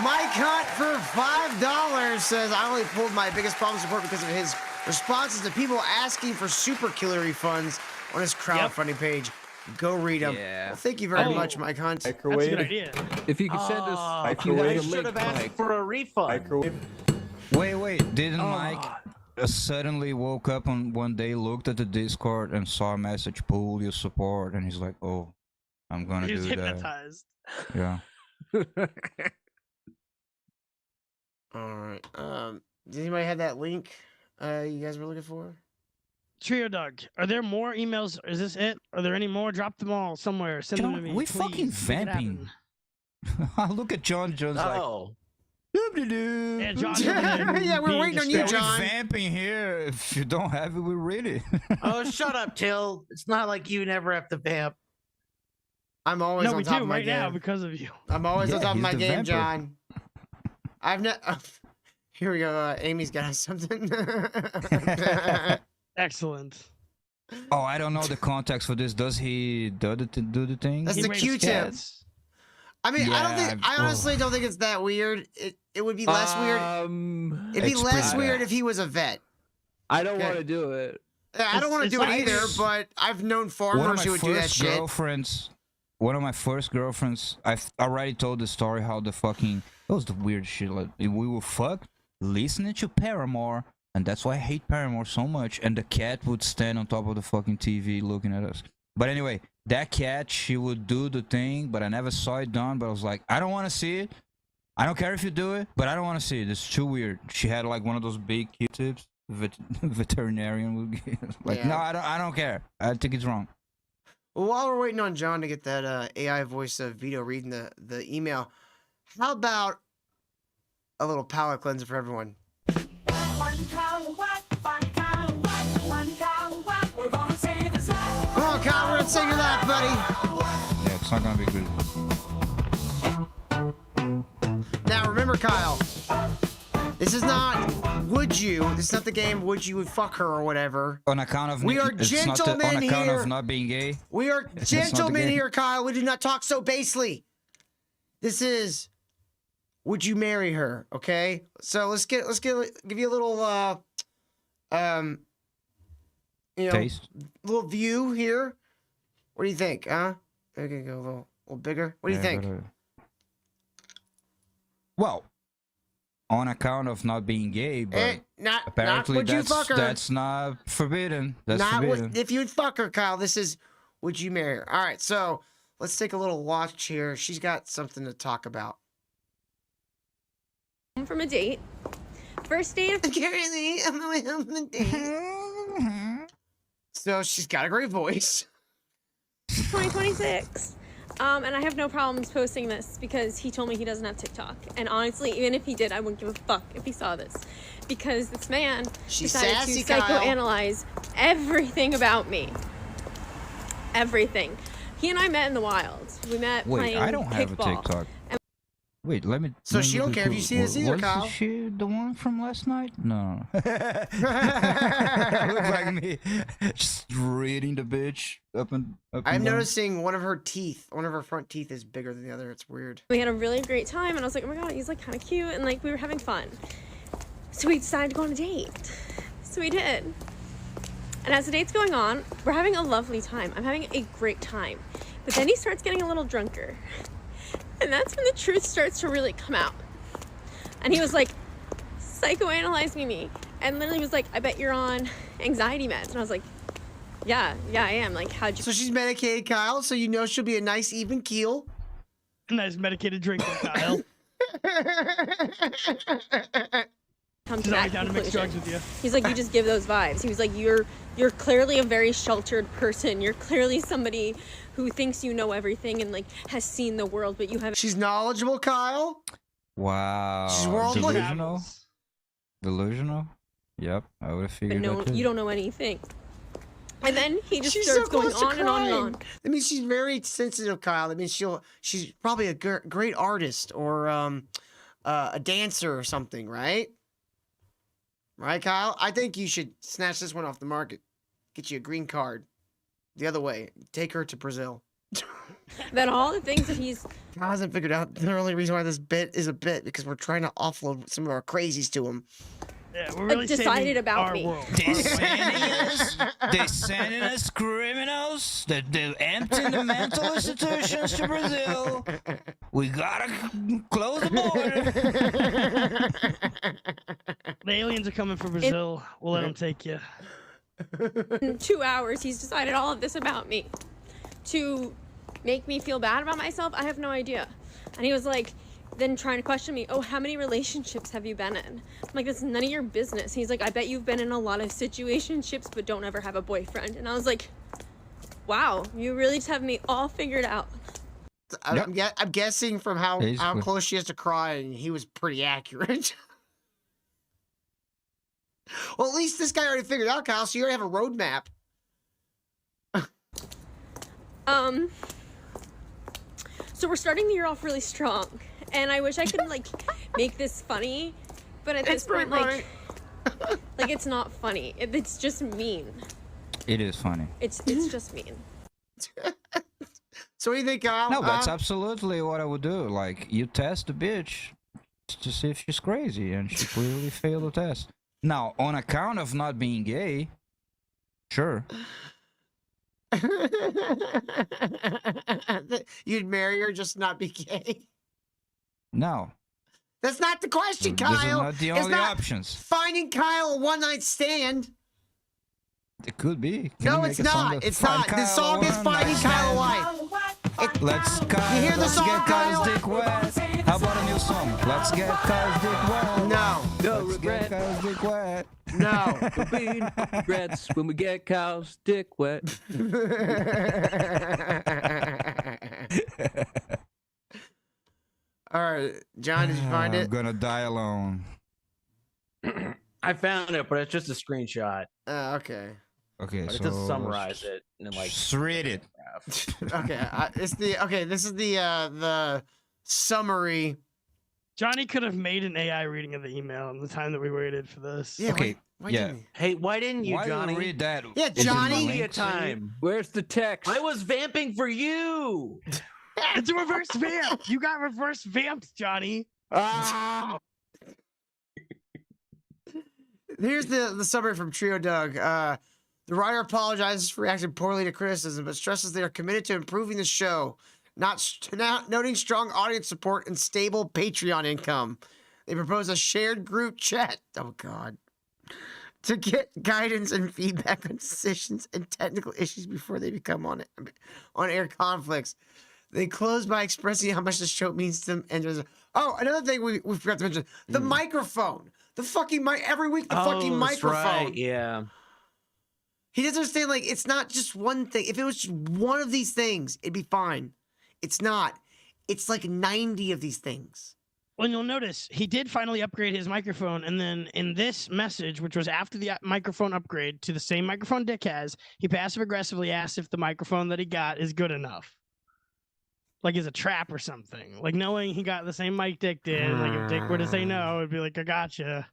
Mike Hunt for $5 says, I only pulled my biggest problem support because of his responses to people asking for super killer refunds on his crowdfunding page. Go read them. Yeah. Well, thank you very much, Mike Hunt. That's a good idea. If you could send us, if you I had a should link, have asked Mike. for a refund. Wait, didn't Mike suddenly woke up on one day, looked at the Discord, and saw a message, pull your support, and he's like, oh, I'm gonna He's do hypnotized. that. Yeah. All right. Does anybody have that link you guys were looking for? Trio Doug, are there more emails? Is this it? Are there any more? Drop them all somewhere. Send them to me. We please. fucking Make it vamping. happen. Look at John's Oh. like, Yeah, John. Yeah, we're being waiting on you, distracted. John. vamping here. If you don't have it, we read it. Oh, shut up, Till. It's not like you never have to vamp. I'm always No, on we top do of my right game. now because of you. I'm always on Yeah, top of he's my the game, vamper. John. I've not. Here we go. Amy's got us something. Excellent. Oh, I don't know the context for this. Does he do the thing? That's He the rapes Q-tip. cats. I mean, I don't Yeah, think. I honestly don't think it's that weird. It would be less weird. It'd be It's less pretty weird bad. if he was a vet. I don't Okay. want to do it. I don't want to It's do it nice. either, but I've known One of farmers my who would do that first shit. girlfriends. One of my first girlfriends. I've already told the story how the fucking that was the weird shit. Like we were fucked listening to Paramore, and that's why I hate Paramore so much. And the cat would stand on top of the fucking TV looking at us. But anyway, that cat, she would do the thing, but I never saw it done. But I was like, I don't want to see it. I don't care if you do it, but I don't want to see it. It's too weird. She had like one of those big Q-tips. Veterinarian would get like, Yeah. no, I don't care. I think it's wrong. Well, while we're waiting on John to get that AI voice of Vito reading the email, how about a little palate cleanser for everyone? Come on, Kyle, we're gonna sing your laugh, buddy. Yeah, it's not gonna be good. Now remember, Kyle, this is not would you. This is not the game would you fuck her or whatever. On account of We are it's not on gentlemen account here. of not being gay. We are not the gentlemen game. here, Kyle. We do not talk so basely. This is would you marry her? Okay, so let's give you a little you know, Taste. little view here. What do you think? Huh? Okay, go a little bigger. What do you Yeah, think? but, well, on account of not being gay, but Not apparently would you fuck her? that's not forbidden. That's Not forbidden. if you'd fuck her, Kyle. This is would you marry her? All right, so let's take a little watch here. She's got something to talk about. Home from a date. First day of Currently, I'm on a date. So she's got a great voice. 2026. And I have no problems posting this because he told me he doesn't have TikTok. And honestly, even if he did, I wouldn't give a fuck if he saw this. Because this man She's decided sassy, to Kyle. psychoanalyze everything about me. Everything. He and I met in the wild. We met Wait, playing I don't have a kickball. TikTok. Wait, let me. So let me she look don't at care if you see this either, was Kyle. she the one from last night? No. Look like me, just reading the bitch up and up. I'm and down. noticing one of her front teeth is bigger than the other. It's weird. We had a really great time, and I was like, oh my god, he's like kind of cute, and like we were having fun. So we decided to go on a date. So we did. And as the date's going on, we're having a lovely time. I'm having a great time. But then he starts getting a little drunker. And that's when the truth starts to really come out. And he was like, psychoanalyzing me. And literally was like, I bet you're on anxiety meds. And I was like, yeah, I am. Like, how'd you... So she's medicated, Kyle, so you know she'll be a nice even keel. Nice medicated drinker, Kyle. come She's to that already down to mix conclusion. drugs with you. He's like, you just give those vibes. He was like, you're clearly a very sheltered person. You're clearly somebody who thinks you know everything and like has seen the world, but you haven't. She's knowledgeable, Kyle. Wow. She's worldly. Delusional. Delusional. Yep, I would have figured No, that too. you don't know anything. And then he just She's starts so going close to on and on and crying. on. I mean, she's very sensitive, Kyle. I mean, she's probably a great artist or a dancer or something, right? Right, Kyle? I think you should snatch this one off the market. Get you a green card. The other way. Take her to Brazil. Then all the things that he's... Kyle hasn't figured out the only reason why this bit is a bit because we're trying to offload some of our crazies to him. Yeah, we're really decided saving about our me. world. They sending us criminals. They're emptying the mental institutions to Brazil. We gotta close the border. The aliens are coming for Brazil. We'll let them take you. In 2 hours, he's decided all of this about me. To make me feel bad about myself, I have no idea. And he was like, then trying to question me, oh, how many relationships have you been in? I'm like, that's none of your business. He's like, I bet you've been in a lot of situationships, but don't ever have a boyfriend. And I was like, wow, you really just have me all figured out. I'm guessing from how Basically. close she has to cry, and he was pretty accurate. Well, at least this guy already figured out, Kyle, so you already have a roadmap. So we're starting the year off really strong. And I wish I could like make this funny, but at this point, like it's not funny. It's just mean. It is funny. It's just mean. So what do you think, Kyle? No, that's absolutely what I would do. Like, you test the bitch to see if she's crazy, and she clearly failed the test. Now, on account of not being gay, sure. You'd marry her, just not be gay. No. That's not the question, Kyle. Those are not the It's only not options. finding Kyle a one-night stand. It could be. Can No, you it's make a song not. that It's Find not. The Kyle song is one Finding night Kyle a stand? Wife. Let's Kyle. You hear the let's song, get Kyle's Kyle? dick wet. How about a new song? Let's get Kyle's dick wet. No. No Let's get regret. Kyle's dick wet. No. There'll be no regrets when we get Kyle's dick wet. All right, John, did you find I'm it? gonna die alone. I found it, but it's just a screenshot. Okay. Okay, But so it doesn't summarize it in like. just read it. Okay. This is the summary. Johnny could have made an AI reading of the email in the time that we waited for this. Yeah. Okay, Why yeah. didn't he? Hey, why didn't you, Why Johnny? do you read that? Yeah, Is it Johnny. the Give me a link? time. Where's the text? I was vamping for you. It's a reverse vamp. You got reverse vamped, Johnny. Ah! Here's the summary from Trio Doug. The writer apologizes for reacting poorly to criticism, but stresses they are committed to improving the show, not noting strong audience support and stable Patreon income. They propose a shared group chat. Oh, God. To get guidance and feedback on decisions and technical issues before they become on-air conflicts. They close by expressing how much the show means to them. And another thing we forgot to mention: the microphone. The fucking every week the fucking that's microphone. right, yeah. He doesn't understand. Like, it's not just one thing. If it was just one of these things, it'd be fine. It's not. It's like 90 of these things. Well, you'll notice he did finally upgrade his microphone, and then in this message, which was after the microphone upgrade to the same microphone Dick has, he passive aggressively asked if the microphone that he got is good enough. like as a trap or something. Like knowing he got the same mic Dick did. Like if Dick were to say no, it'd be like a gotcha.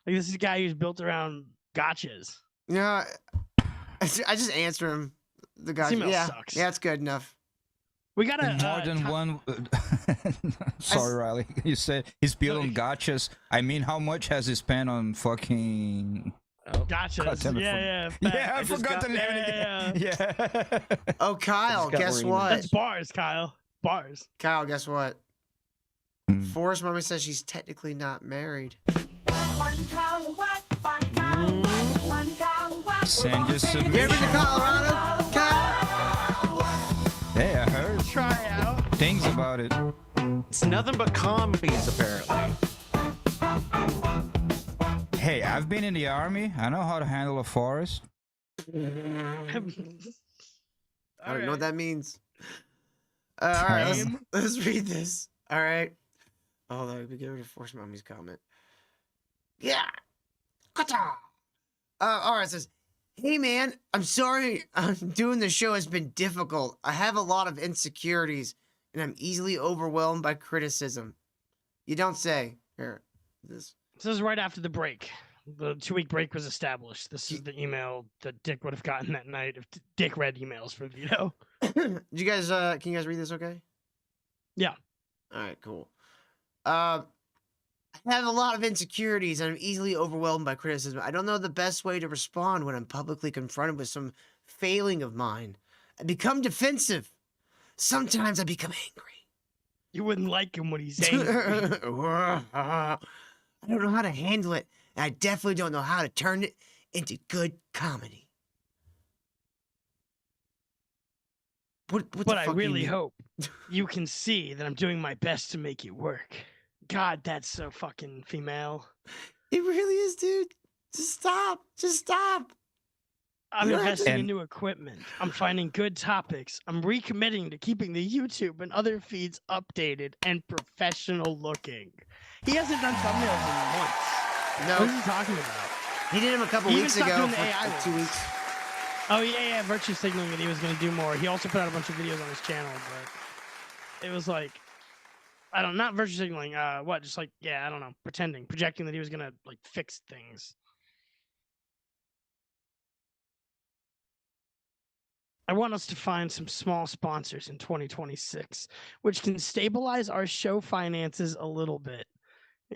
Like this is a guy who's built around gotchas. Yeah, I just answer him. The gotcha. Email Yeah, sucks. yeah, it's good enough. We gotta More than one. Sorry, Riley. You said he's building gotchas. I mean, how much has he spent on fucking? Gotchas. Yeah. Yeah, I forgot the name. Yeah. Oh, Kyle, guess what? That's bars, Kyle. Bars. Kyle, guess what? Forrest Mommy says she's technically not married. Send your submission. You ever been to Colorado, Kyle? Hey, I heard. Try out. Things about it. It's nothing but commies, apparently. Hey, I've been in the army. I know how to handle a forest. I don't know what that means. All right, let's read this. All right. Hold on, we get rid of Force Mommy's comment. Yeah. All right, it says, hey man, I'm sorry doing the show has been difficult. I have a lot of insecurities and I'm easily overwhelmed by criticism. You don't say. Here, this is right after the break. The 2-week break was established. This is the email that Dick would have gotten that night if Dick read emails from Vito. Did you guys, can you guys read this okay? Yeah. All right, cool. I have a lot of insecurities and I'm easily overwhelmed by criticism. I don't know the best way to respond when I'm publicly confronted with some failing of mine. I become defensive. Sometimes I become angry. You wouldn't like him when he's angry. I don't know how to handle it, and I definitely don't know how to turn it into good comedy. What but the I fuck really you mean? hope you can see that I'm doing my best to make it work. God, that's so fucking female. It really is, dude. Just stop. Just stop. I'm investing in new equipment. I'm finding good topics. I'm recommitting to keeping the YouTube and other feeds updated and professional looking. He hasn't done thumbnails in months. No. What is he talking about? He did him a couple He weeks even stopped ago doing the for AI like 2 ones. weeks. Oh, yeah, virtue signaling that he was going to do more. He also put out a bunch of videos on his channel, but it was like, I don't, not virtue signaling, just like, yeah, I don't know, projecting that he was going to, like, fix things. I want us to find some small sponsors in 2026, which can stabilize our show finances a little bit.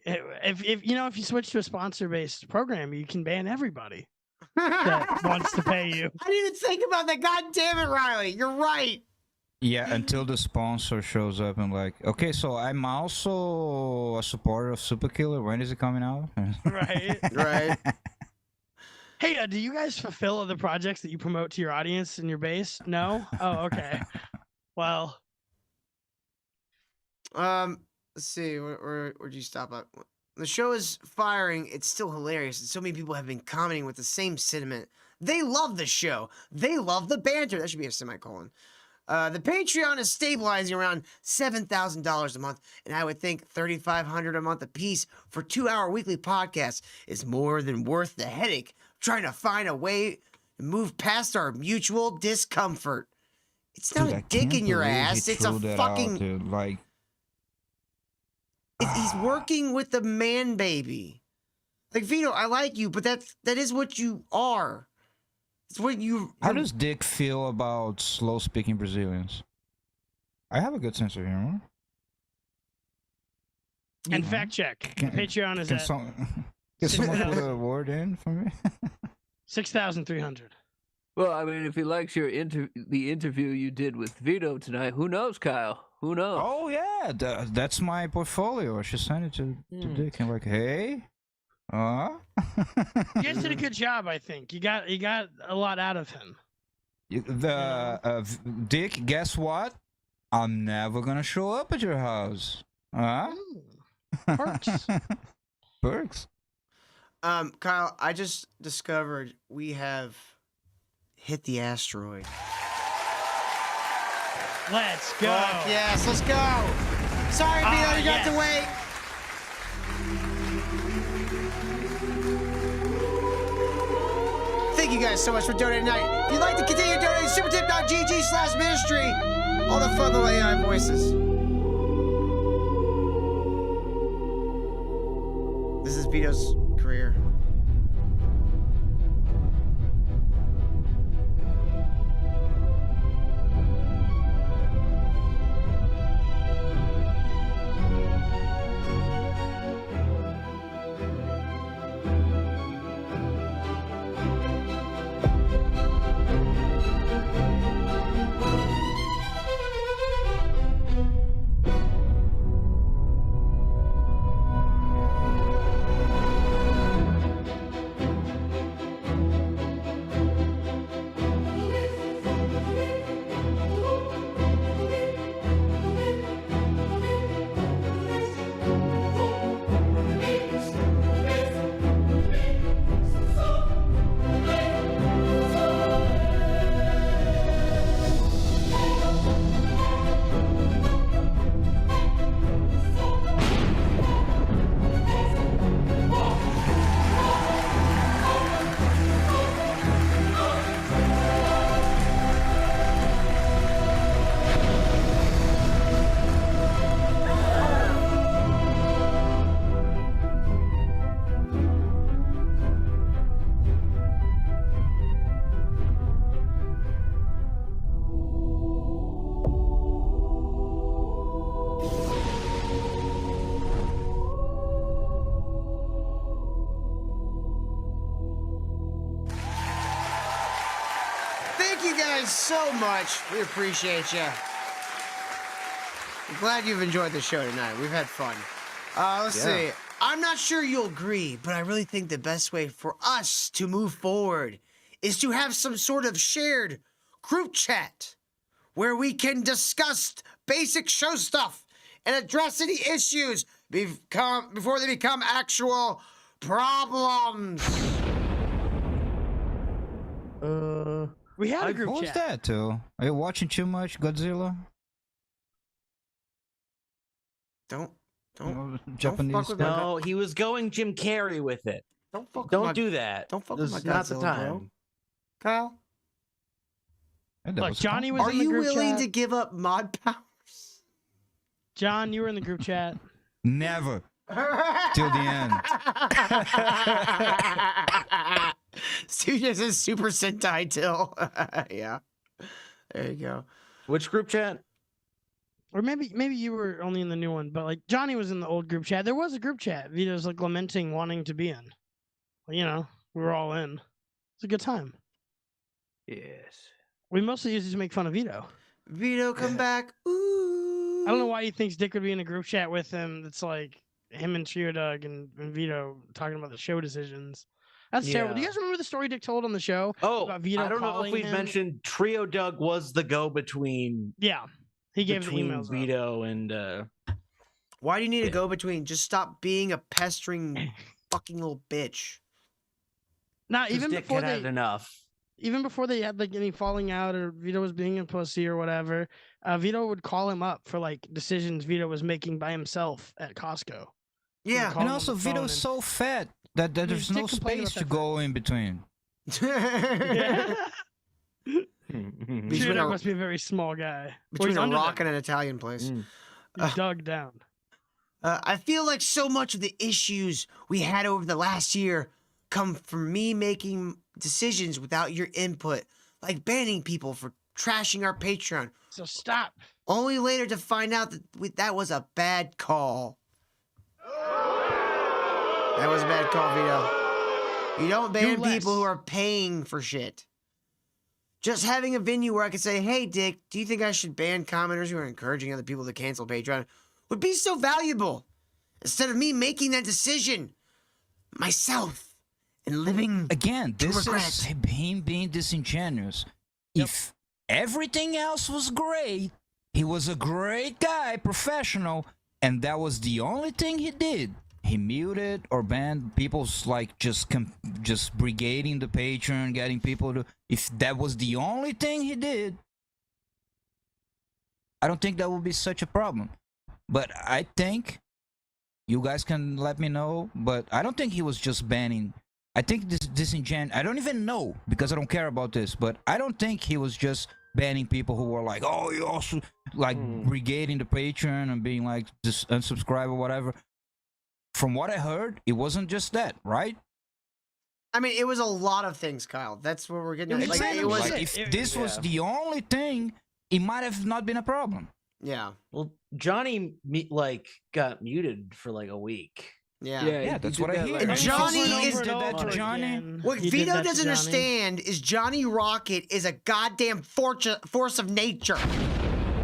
If you switch to a sponsor-based program, you can ban everybody that wants to pay you. I didn't even think about that. God damn it, Riley. You're right. Yeah, until the sponsor shows up and like, okay, so I'm also a supporter of Super Killer. When is it coming out? Right. Right. Hey, do you guys fulfill other projects that you promote to your audience and your base? No? Oh, okay. Well. Let's see. Where'd you stop at? The show is firing. It's still hilarious. And so many people have been commenting with the same sentiment. They love the show. They love the banter. That should be a semicolon. The Patreon is stabilizing around $7,000 a month, and I would think $3,500 a month apiece for 2-hour weekly podcasts is more than worth the headache of trying to find a way to move past our mutual discomfort. It's not Dude, a dick in your ass. It's a threw that fucking. out, dude. Like, He's working with the man baby. Like, Vito, I like you, but that is what you are. It's what you. how does Dick feel about slow-speaking Brazilians? I have a good sense of humor. And fact check. Patreon is Can at someone put a word in for me? 6,300. Well, I mean, if he likes your the interview you did with Vito tonight, who knows, Kyle? Who knows? Oh yeah, that's my portfolio. I should send it to Dick and like, hey, You guys did a good job, I think. You got a lot out of him. Dick, guess what? I'm never gonna show up at your house. Huh? Perks. Perks. Kyle, I just discovered we have hit the asteroid. Let's go. Fuck yes, let's go. Sorry, Vito, you got to wait. Thank you guys so much for donating tonight. If you'd like to continue donating, supertip.gg/ministry. all the fun little AI voices. This is Vito's career. Thank you guys so much. We appreciate you. I'm glad you've enjoyed the show tonight. We've had fun. Let's see. I'm not sure you'll agree, but I really think the best way for us to move forward is to have some sort of shared group chat where we can discuss basic show stuff and address any issues before they become actual problems. We had a group What was chat. that, too? Are you watching too much Godzilla? Don't Japanese fuck with my stuff? No, he was going Jim Carrey with it. Don't do that. Don't fuck This with is my not the Godzilla, time. bro. Kyle? Look, Johnny was Are in the you group willing chat. to give up mod powers? John, you were in the group chat. Never. Till the end. Studios is Super Sentai till. Yeah. There you go. Which group chat? Or maybe you were only in the new one, but like Johnny was in the old group chat. There was a group chat. Vito's like lamenting wanting to be in. Well, you know, we were all in. It's a good time. Yes. We mostly used it to make fun of Vito. Vito, come back. Ooh. I don't know why he thinks Dick would be in a group chat with him. That's like him and Trio Doug and Vito talking about the show decisions. That's terrible. Do you guys remember the story Dick told on the show? Oh, about Vito I don't know if calling we've him? mentioned Trio Doug was the go-between. Yeah, he gave the between emails up. Vito and. Why do you need a go between? Just stop being a pestering fucking little bitch. Not even Dick before had they had enough. even before they had like any falling out or Vito was being a pussy or whatever, Vito would call him up for like decisions Vito was making by himself at Costco. Yeah, And also, Vito's so fat that there's no Dick complained space about to that go in between. Trio Doug must be a very small guy. Or Between he's a under rock them. and an Italian place. He's dug down. I feel like so much of the issues we had over the last year come from me making decisions without your input, like banning people for trashing our Patreon. So stop. Only later to find out that that was a bad call. That was a bad call, Vito. You don't ban people who are paying for shit. Just having a venue where I could say, hey, Dick, do you think I should ban commenters who are encouraging other people to cancel Patreon would be so valuable. Instead of me making that decision myself and living Again, to this regret. is him being disingenuous. If everything else was great, he was a great guy, professional, and that was the only thing he did. He muted or banned people's like just brigading the Patreon, getting people to. If that was the only thing he did, I don't think that would be such a problem. But I think you guys can let me know. But I don't think he was just banning. I think this disingenuous. I don't even know because I don't care about this. But I don't think he was just banning people who were like, oh, you also like brigading the Patreon and being like just unsubscribe or whatever. From what I heard, it wasn't just that, right? I mean, it was a lot of things, Kyle. That's what we're getting at. Like, Exactly. it was, Like, if this was the only thing, it might have not been a problem. yeah. Well, Johnny like got muted for like a week. Yeah. Yeah, that's what I hear. And Johnny is did that to Johnny. What Vito doesn't understand is Johnny Rocket is a goddamn force of nature.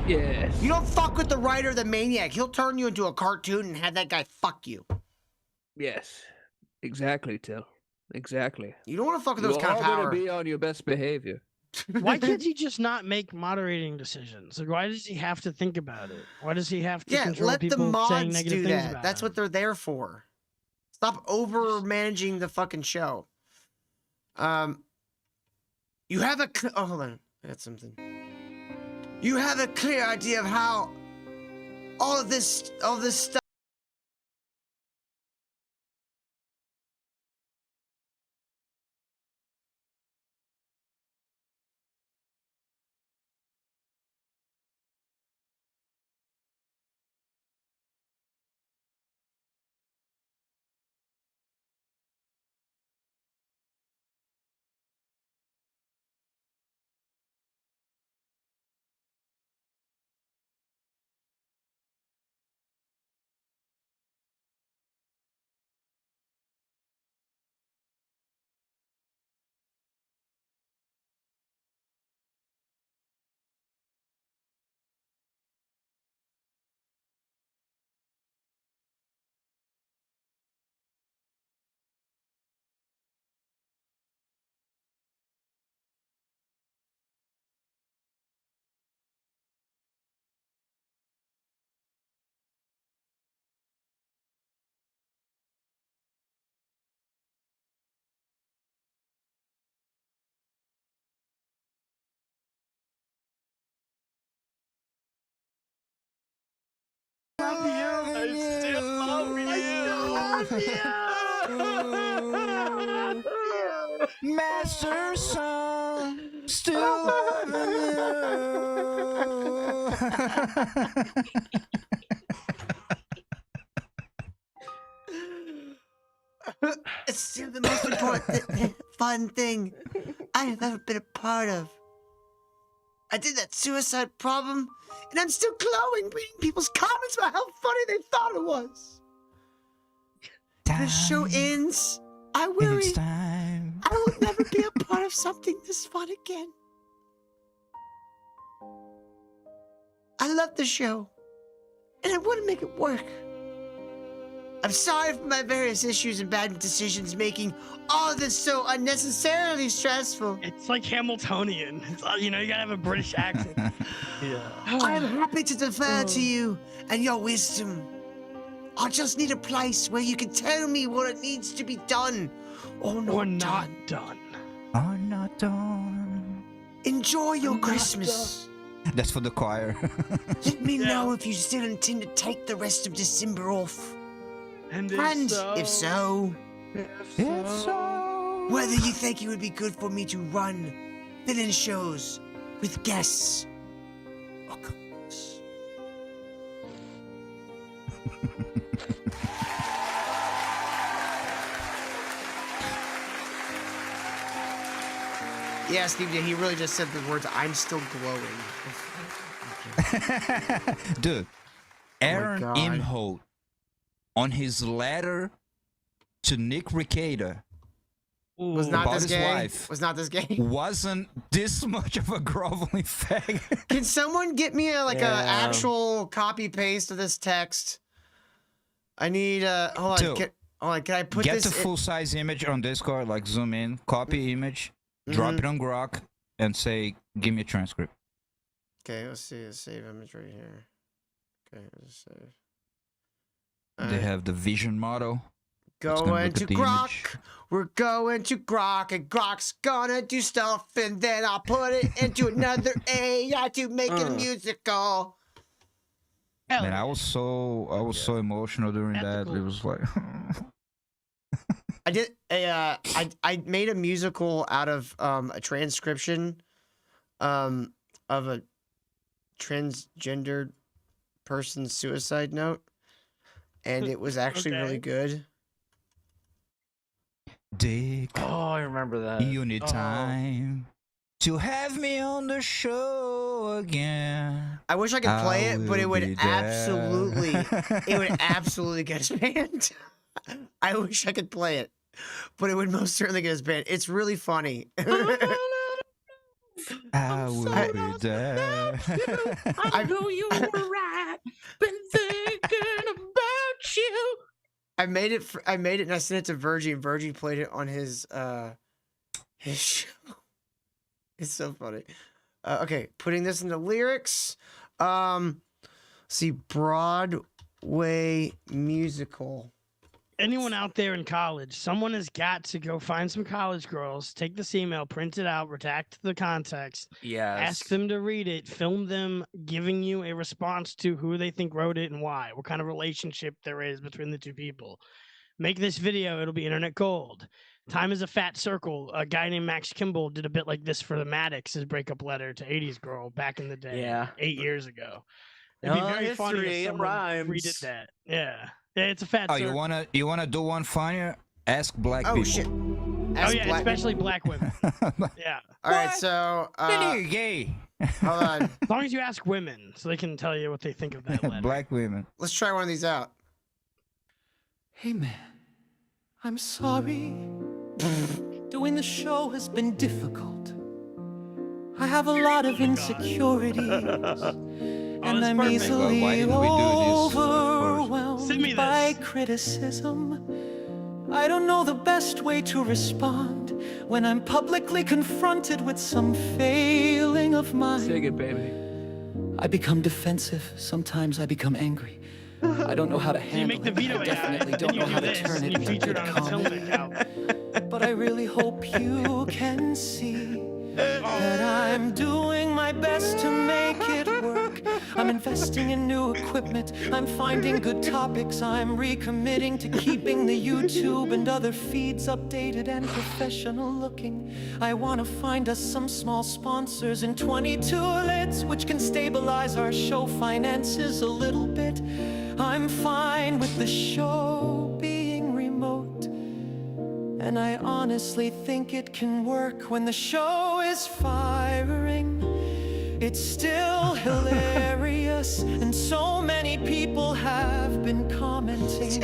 Yes. You don't fuck with the writer of the Maniac. He'll turn you into a cartoon and have that guy fuck you. Yes. Exactly, Till. Exactly. You don't want to fuck with those You kind of all better power. be on your best behavior. Why can't he just not make moderating decisions? Like, why does he have to think about it? Why does he have to Yeah, control let the people saying mods negative do things that. about That's him? what they're there for. Stop over managing the fucking show. You have a oh, hold on. I got something. You have a clear idea of how all this stuff. Master son, still loving you. It's still the most important, fun thing I have ever been a part of. I did that suicide problem, and I'm still glowing reading people's comments about how funny they thought it was. If the show ends, I worry I will never be a part of something this fun again. I love the show, and I want to make it work. I'm sorry for my various issues and bad decisions making all of this so unnecessarily stressful. It's like Hamiltonian. It's, you know, you gotta have a British accent. Yeah. I am happy to defer to you and your wisdom. I just need a place where you can tell me what it needs to be done or not done. Or not done. Enjoy your Christmas. That's for the choir. Let me know if you still intend to take the rest of December off. And if so, whether you think it would be good for me to run fill-in shows with guests or co-hosts. Yeah, Steve, he really just said the words, I'm still glowing. Dude, Aaron God. Imholt, on his letter to Nick Recader Was not about this his gay? wife, Was not this gay? wasn't this much of a groveling faggot. Can someone get me a Yeah. actual copy paste of this text? I need hold on. Dude, Can I put Get this the full size image on Discord, like zoom in, copy image, drop it on Grok, and say, give me a transcript. Okay, let's see. Let's save image right here. Okay, let's save. They have the vision model. It's gonna Going look to at the Grok. image. We're going to Grok, and Grok's gonna do stuff, and then I'll put it into another AI to make it a musical. Man, I was so emotional during that. It was like I did I made a musical out of a transcription of a transgendered person's suicide note, and it was actually really good. Dick. Oh, I remember that. You need time to have me on the show again. I wish I could play it, but it will be would there. absolutely get us banned. I wish I could play it, but it would most certainly get us banned. It's really funny. I will be there. I know you were right. Been thinking about you. I made it and I sent it to Virgie, and Virgie played it on his show. It's so funny. Okay, putting this into lyrics. See, Broadway musical. Anyone out there in college, someone has got to go find some college girls, take this email, print it out, redact the context, ask them to read it, film them giving you a response to who they think wrote it and why, what kind of relationship there is between the two people. Make this video, it'll be internet gold. Time is a fat circle. A guy named Max Kimball did a bit like this for the Maddox, his breakup letter to 80s girl back in the day, 8 years ago. It'd be very funny if someone redid that. Yeah. Yeah, it's a fat circle. You wanna do one funnier? Ask black people. Shit. Especially black women. Yeah. All right, so you're gay. Hold on. As long as you ask women, so they can tell you what they think of that letter. Black women. Let's try one of these out. Hey man, I'm sorry. Doing the show has been difficult. I have a lot of insecurities, and I'm easily overwhelmed by criticism. I don't know the best way to respond when I'm publicly confronted with some failing of mine. Sing it, baby. I become defensive. Sometimes I become angry. I don't know how to handle make the Vito it. I definitely don't know how to turn it into good comment. But I really hope you can see that I'm doing my best to make it work. I'm investing in new equipment. I'm finding good topics. I'm recommitting to keeping the YouTube and other feeds updated and professional looking. I want to find us some small sponsors and 22 lids, which can stabilize our show finances a little bit. I'm fine with the show being remote, and I honestly think it can work when the show is firing. It's still hilarious, and so many people have been commenting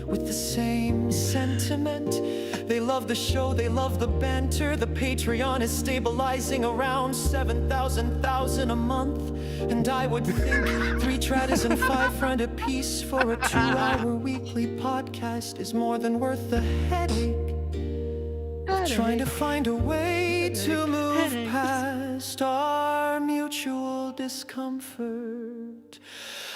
with the same sentiment. They love the show, they love the banter. The Patreon is stabilizing around 7,000 a month. And I would think 3 tratters and 5 friend a piece for a 2-hour weekly podcast is more than worth the headache of trying to find a way to move past our mutual discomfort.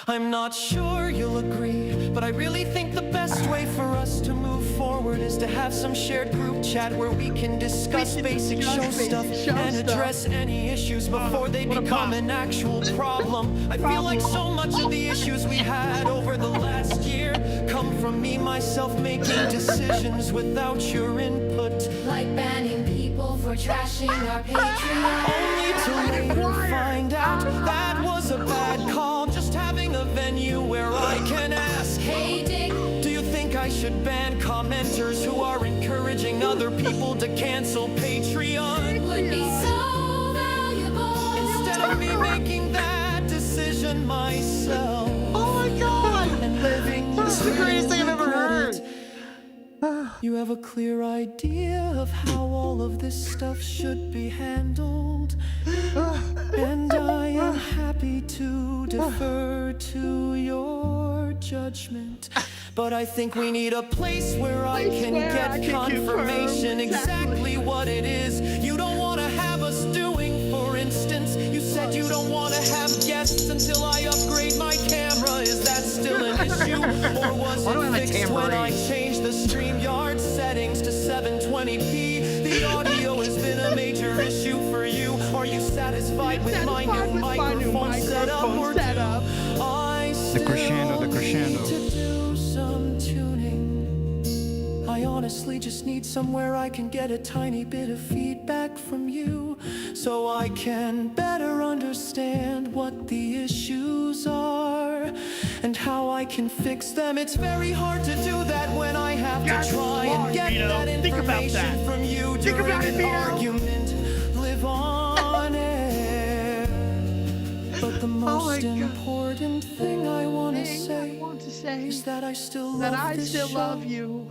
I'm not sure you'll agree, but I really think the best way for us to move forward is to have some shared group chat where we can discuss basic show stuff and address any issues before they become an actual problem. I feel like so much of the issues we had over the last year come from me, myself, making decisions without your input. Like banning people for trashing our Patreon. Only to later find out that was a bad call. Just having a venue where I can ask, hey Dick, do you think I should ban commenters who are encouraging other people to cancel Patreon? It would be so valuable instead of me making that decision myself. Oh my god! And living this is the greatest thing I've ever heard. You have a clear idea of how all of this stuff should be handled, and I am happy to defer to your judgment. But I think we need a place where I can get confirmation exactly what it is you don't want to have us doing. For instance, you said you don't want to have guests until I upgrade my camera. Is that still an issue? Or was it fixed when I changed the StreamYard settings to 720p? The audio has been a major issue for you. Are you satisfied with my new microphone setup? Or do I still need to do some tuning? I honestly just need somewhere I can get a tiny bit of feedback from you, so I can better understand what the issues are and how I can fix them. It's very hard to do that when I have to try and get that information from you during an argument. Live on air. But the most important thing I want to say is that I still love you.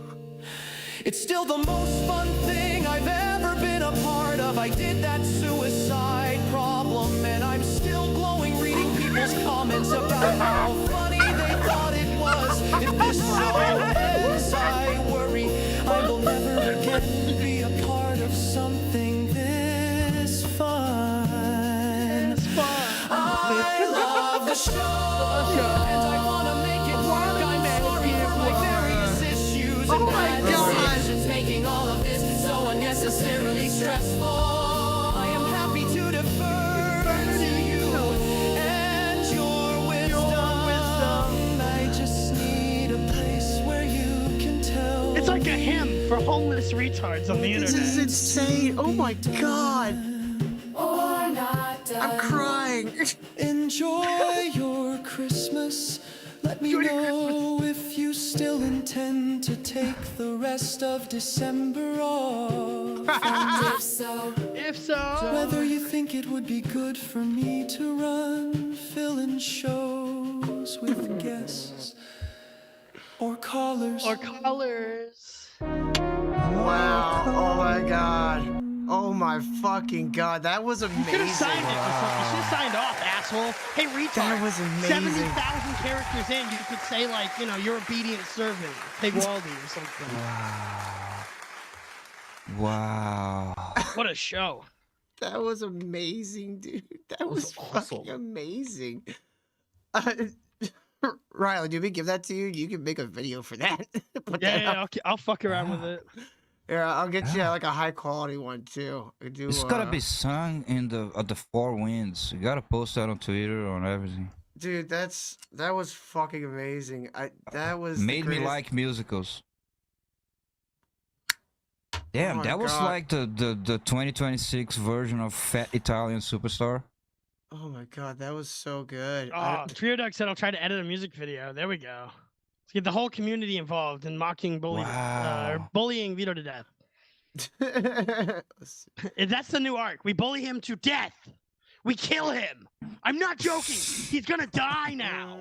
It's still the most fun thing I've ever been a part of. I did that suicide problem, and I'm still glowing reading people's comments about how funny they thought it was. If this show ends, I worry I will never again be a part of something this fun. I love the show, and I want to make it work. I'm sorry for my various issues and bad decisions, making all of this so unnecessarily stressful. I am happy to defer to you and your wisdom. I just need a place where you can tell. It's like a hymn for homeless retards on the internet. This is insane. Oh my god. I'm crying. Enjoy your Christmas. Let me know if you still intend to take the rest of December off. If so, whether you think it would be good for me to run fill-in shows with guests or callers. Wow. Oh my god. Oh my fucking god. That was amazing. you should have signed it. You should have signed off, asshole. Hey, retard. That was amazing. 70,000 characters in, you could say like, you know, your obedient servant, Pig Waldy or something. Wow. What a show. That was amazing, dude. That was fucking amazing. Riley, do we give that to you? You can make a video for that. I'll fuck around with it. Yeah, I'll get you like a high quality one too. It's gotta be sung in the at the four winds. You gotta post that on Twitter, on everything. Dude, that was fucking amazing. That was Made me like musicals. Damn, my that was God. like the 2026 version of Fat Italian Superstar. Oh my god, that was so good. Oh, Trio Duck said I'll try to edit a music video. There we go. Let's get the whole community involved in mocking bullying Vito to death. That's the new arc. We bully him to death. We kill him. I'm not joking. He's gonna die now.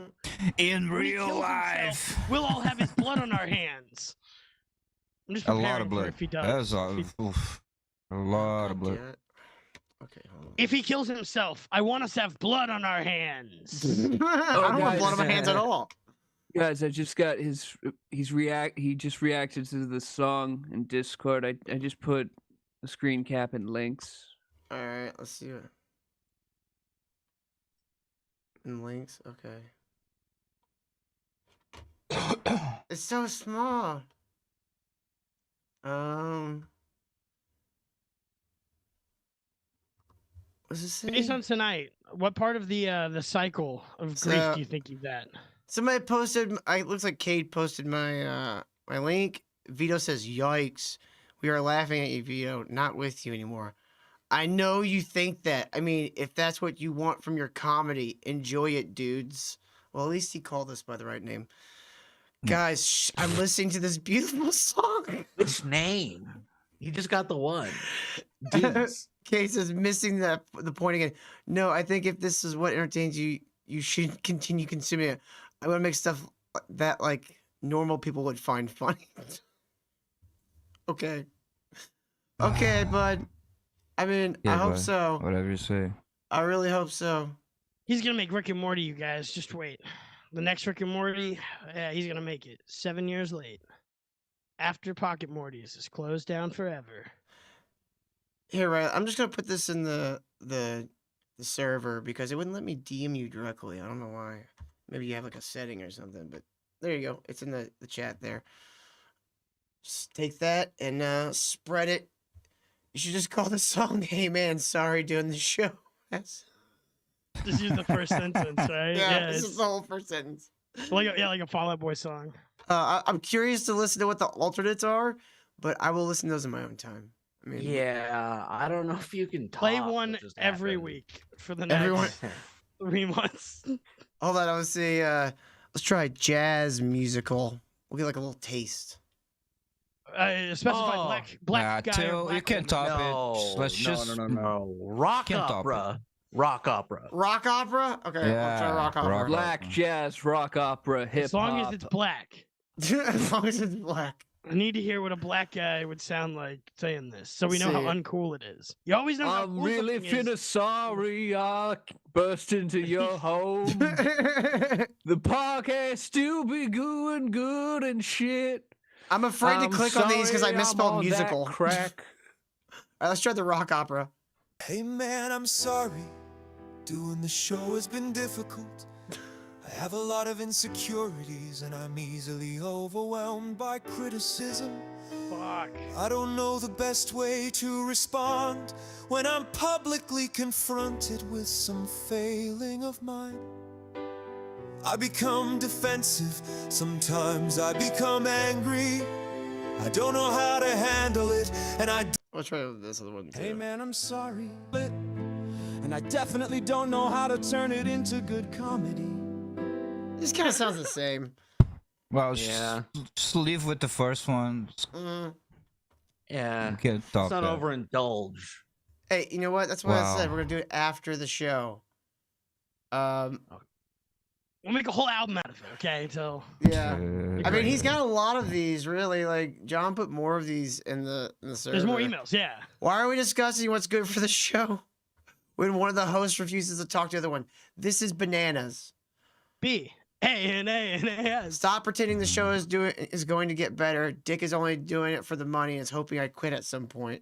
In When he real kills life. himself, we'll all have his blood on our hands. I'm just A preparing lot of for blood. if he does. A lot of blood. Okay, hold on. If he kills himself, I want us to have blood on our hands. I don't want blood on my hands at all. Guys, I just got he just reacted to the song in Discord. I just put a screen cap and links. Alright, let's see it. And links, okay. It's so small. What's this say? Based on tonight, what part of the cycle of grief do you think you've at? Somebody posted. It looks like Kate posted my my link. Vito says, "Yikes! We are laughing at you, Vito. Not with you anymore." I know you think that. I mean, if that's what you want from your comedy, enjoy it, dudes. Well, at least he called us by the right name. Guys, I'm listening to this beautiful song. Which name? You just got the one. Dudes. Case is missing the point again. No, I think if this is what entertains you, you should continue consuming it. I want to make stuff that like normal people would find funny. Okay. Okay, bud. I mean, I hope so. Whatever you say. I really hope so. He's gonna make Rick and Morty, you guys. Just wait. The next Rick and Morty, yeah, he's gonna make it 7 years late. After Pocket Morty's is closed down forever. Here, right. I'm just gonna put this in the server because it wouldn't let me DM you directly. I don't know why. Maybe you have like a setting or something, but there you go. It's in the chat there. Just take that and spread it. You should just call the song "Hey Man, Sorry Doing the Show." That's... Just use the first sentence, right? Yeah, this it's is the whole first sentence. like a Fall Out Boy song. I'm curious to listen to what the alternates are, but I will listen to those in my own time. I mean, Yeah, I don't know if you can Play top what one just every happened. week for the Everyone- next 3 months. hold on, I was say, let's try jazz musical. We'll get like a little taste. Specify Oh. black guy. or Till you black can woman. top No, it. Let's just no. Rock Can't top opera. Rock opera. Rock opera? Okay, I'll try Yeah, rock opera. rock- Black jazz, rock opera, hip hop. As long as it's black. As long as it's black. I need to hear what a black guy would sound like saying this, so we know how See. uncool it is. You always know how I'm cool really something is. finna sorry I burst into your home. The podcast still be going good and shit. I'm afraid to I'm click on these because I sorry I'm misspelled on that musical. crack. All right, let's try the rock opera. Hey man, I'm sorry. Doing the show has been difficult. I have a lot of insecurities and I'm easily overwhelmed by criticism. Fuck. I don't know the best way to respond when I'm publicly confronted with some failing of mine. I become defensive, sometimes I become angry. I don't know how to handle it, and I'll try this other one too. Hey man, I'm sorry, and I definitely don't know how to turn it into good comedy. This kind of sounds the same. Well, Yeah. just leave with the first one. Yeah. You can top Let's not that. overindulge. Hey, you know what? That's what I Wow. said. We're gonna do it after the show. We'll make a whole album out of it, okay? So Yeah. I mean, he's got a lot of these, really. Like, John put more of these in the server. there's more emails, yeah. Why are we discussing what's good for the show when one of the hosts refuses to talk to the other one? This is bananas. B. A and A and A S. Stop pretending the show is going to get better. Dick is only doing it for the money and is hoping I quit at some point.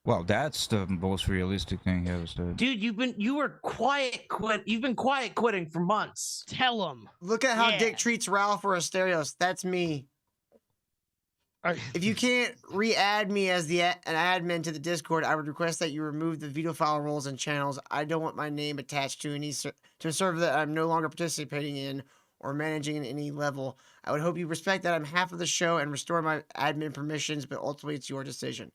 Well, that's the most realistic thing he ever said. Dude, you've been quiet quitting for months. Tell him. Look at how Yeah. Dick treats Ralph or Asterios. That's me. If you can't re-add me as an admin to the Discord, I would request that you remove the veto file roles and channels. I don't want my name attached to to a server that I'm no longer participating in or managing in any level. I would hope you respect that I'm half of the show and restore my admin permissions, but ultimately it's your decision.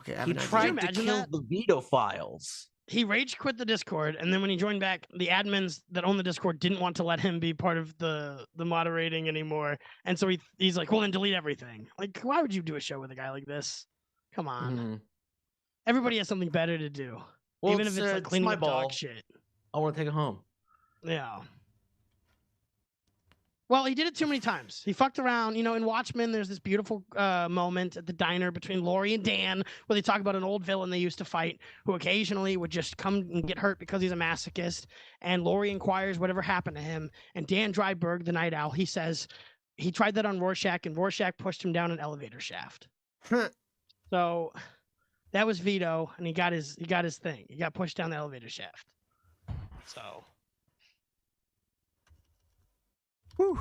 Okay, I have He an idea. tried to imagine kill that? the veto files. He rage quit the Discord, and then when he joined back, the admins that own the Discord didn't want to let him be part of the moderating anymore. And so he's like, well, then delete everything. Like, why would you do a show with a guy like this? Come on. Mhm. Everybody has something better to do. Well, Even if it's like cleaning my up ball. dog shit. I want to take it home. Yeah. Well, he did it too many times. He fucked around. You know, in Watchmen, there's this beautiful moment at the diner between Laurie and Dan where they talk about an old villain they used to fight who occasionally would just come and get hurt because he's a masochist. And Laurie inquires whatever happened to him. And Dan Dryberg, the Night Owl, he says he tried that on Rorschach, and Rorschach pushed him down an elevator shaft. So that was Vito, and he got his thing. He got pushed down the elevator shaft. So. Whew.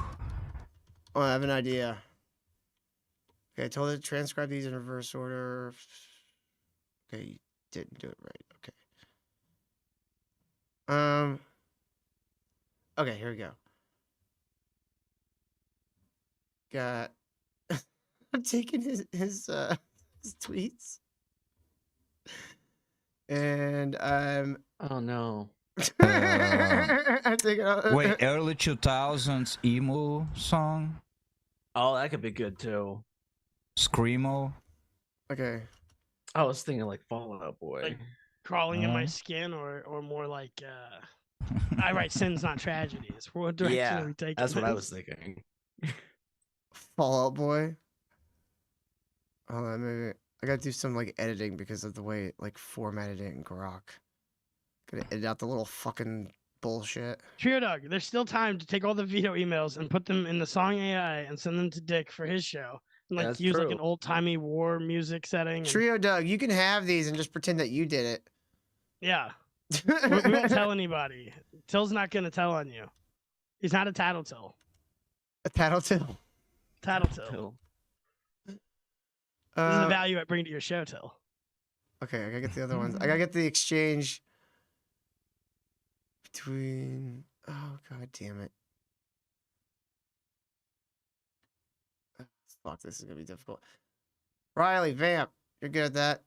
Oh, I have an idea. Okay, I told it to transcribe these in reverse order. Okay, you didn't do it right. Okay. Okay, here we go. Got. I'm taking his tweets, and I'm. Oh no. I'm taking. Wait, early 2000s emo song? Oh, that could be good too. Screamo? Okay. I was thinking like Fallout Out Boy. Like crawling in my skin, or more like I write sins, not tragedies. What direction Yeah, are we taking? that's what I this? was thinking. Fallout Boy. Hold on, maybe I gotta do some like editing because of the way like formatted it in Grok. Gotta edit out the little fucking bullshit. Trio Doug, there's still time to take all the Vito emails and put them in the song AI and send them to Dick for his show. And like That's use like true. an old timey war music setting. And, Trio Doug, you can have these and just pretend that you did it. yeah. we won't tell anybody. Till's not gonna tell on you. He's not a tattletale. A tattletale. Tattletale. This is the value I bring to your show, Till. Okay, I gotta get the other ones. I gotta get the exchange between. Oh god damn it! Fuck, this is gonna be difficult. Riley, vamp. You're good at that.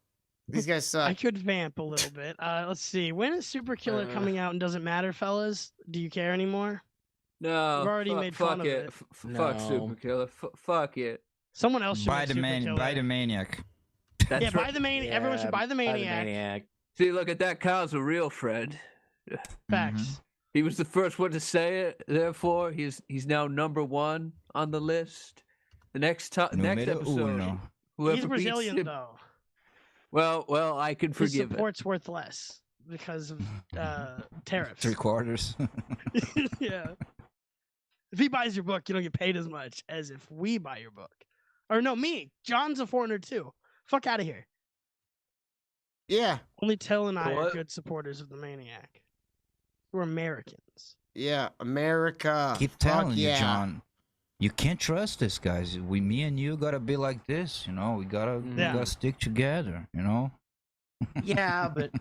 These guys suck. I could vamp a little bit. Let's see. When is Super Killer coming out and doesn't matter, fellas? Do you care anymore? No. We've already made fun of it. Fuck Super Killer. Fuck it. Someone else should Buy make the Super Killer. buy the maniac. That's buy the maniac. Everyone should buy the maniac. See, look at that. Kyle's a real friend. Facts. He was the first one to say it. Therefore, he's now #1 on the list. The next episode, whoever He's Brazilian beats him, though. Well, I can His forgive it. support's worth less because of tariffs. 3/4. Yeah. If he buys your book, you don't get paid as much as if we buy your book. Or no, me. John's a foreigner too. Fuck out of here. Yeah. Only Till and I are What? good supporters of the Maniac. We're Americans. Yeah, America. Keep Fuck telling you, yeah. John. You can't trust this, guys. Me and you gotta be like this, you know. We gotta stick together, you know. Yeah, but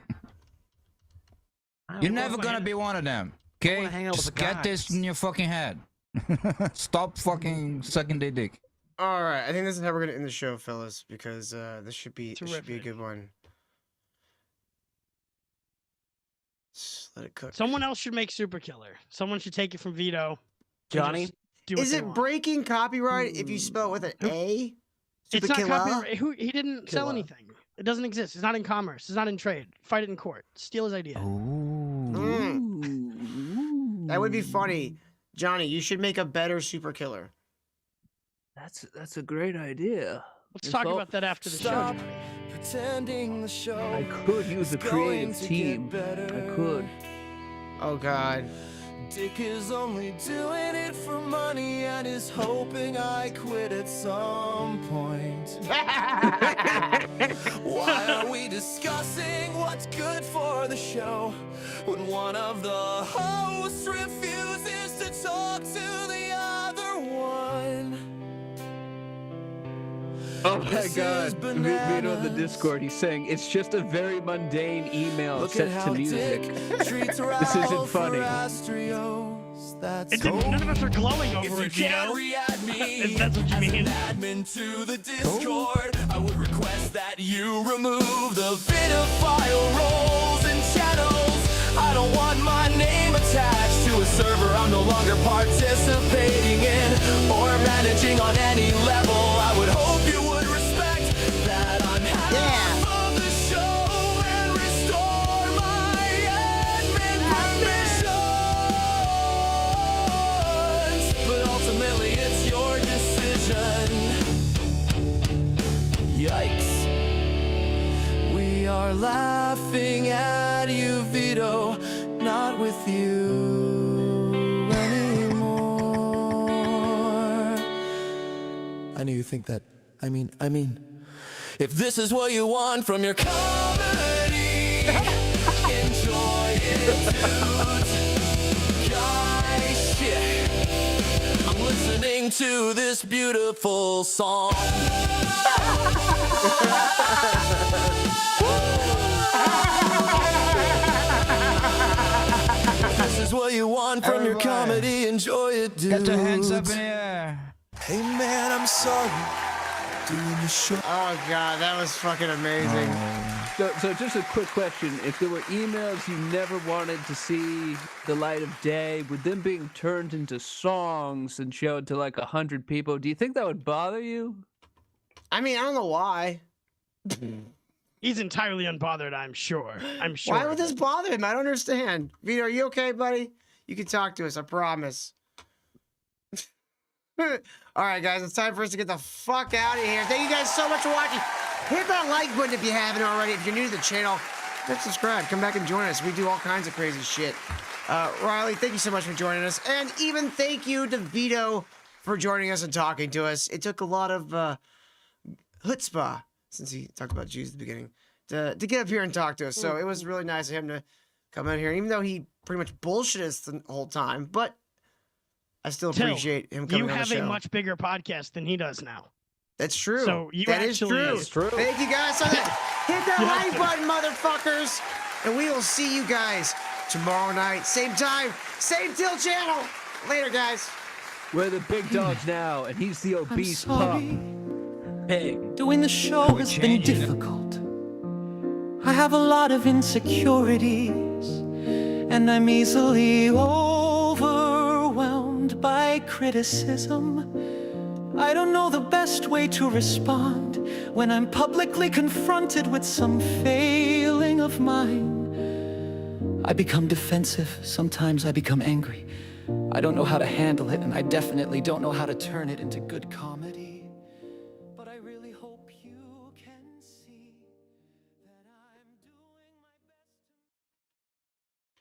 You're never gonna be one of them, okay? hang out with Just the get this guys. in your fucking head. Stop fucking sucking their dick. All right, I think this is how we're gonna end the show, fellas, because this should be a good one. Just let it cook. Someone else should make Super Killer. Someone should take it from Vito. and Johnny? just do what Is they it want. breaking copyright if you spell it with an A? It's Super not Killer? copyright. He didn't sell anything. It doesn't exist. It's not in commerce. It's not in trade. Fight it in court. Steal his idea. That would be funny. Johnny, you should make a better Super Killer. That's a great idea. Let's talk about that after the show, Johnny. Pretending the show. I could use a creative team. I could. Oh God. Dick is only doing it for money and is hoping I quit at some point. Why are we discussing what's good for the show when one of the hosts refuses to talk to the other one? Oh my This God! is Vito in the Discord, he's saying it's just a very mundane email Look set at to how music. Dick treats This isn't Ralph funny. Astrios. That's None of us are glowing over it, Vito. If that's what you mean. Admin to the Discord, I would request that you remove the Vitophile roles and channels. I don't want my name attached to a server I'm no longer participating in or managing on any level. I would hope you would respect that I'm half of the show and restore my admin permissions. But ultimately it's your decision. Yikes. We are laughing at you, Vito, not with you anymore. I know you think that. I mean, if this is what you want from your comedy, enjoy it, dudes. Guys, shit. I'm listening to this beautiful song. This is what you want from your comedy. Enjoy it, dude. Get your hands up in the air. Hey man, I'm sorry. Doing the show. Oh God, that was fucking amazing. So just a quick question: if there were emails you never wanted to see the light of day, with them being turned into songs and showed to like 100 people, do you think that would bother you? I mean, I don't know why. He's entirely unbothered, I'm sure. I'm sure. Why would this bother him? I don't understand. Vito, are you okay, buddy? You can talk to us, I promise. All right, guys, it's time for us to get the fuck out of here. Thank you guys so much for watching. Hit that like button if you haven't already. If you're new to the channel, hit subscribe. Come back and join us. We do all kinds of crazy shit. Riley, thank you so much for joining us. And even thank you to Vito for joining us and talking to us. It took a lot of chutzpah, since he talked about Jews at the beginning, to get up here and talk to us. So it was really nice of him to come out here, even though he pretty much bullshit us the whole time. But I still Till, appreciate him coming you on the have show. a much bigger podcast than he does now. That's true. So you That is actually true. It's true. Thank you guys so much. Hit that like button, motherfuckers. And we will see you guys tomorrow night. Same time, same Till channel. Later, guys. We're the big dogs now, and he's the obese pup. pig. Doing the show has been difficult. I have a lot of insecurities, and I'm easily overwhelmed by criticism. I don't know the best way to respond when I'm publicly confronted with some failing of mine. I become defensive, sometimes I become angry. I don't know how to handle it, and I definitely don't know how to turn it into good comedy.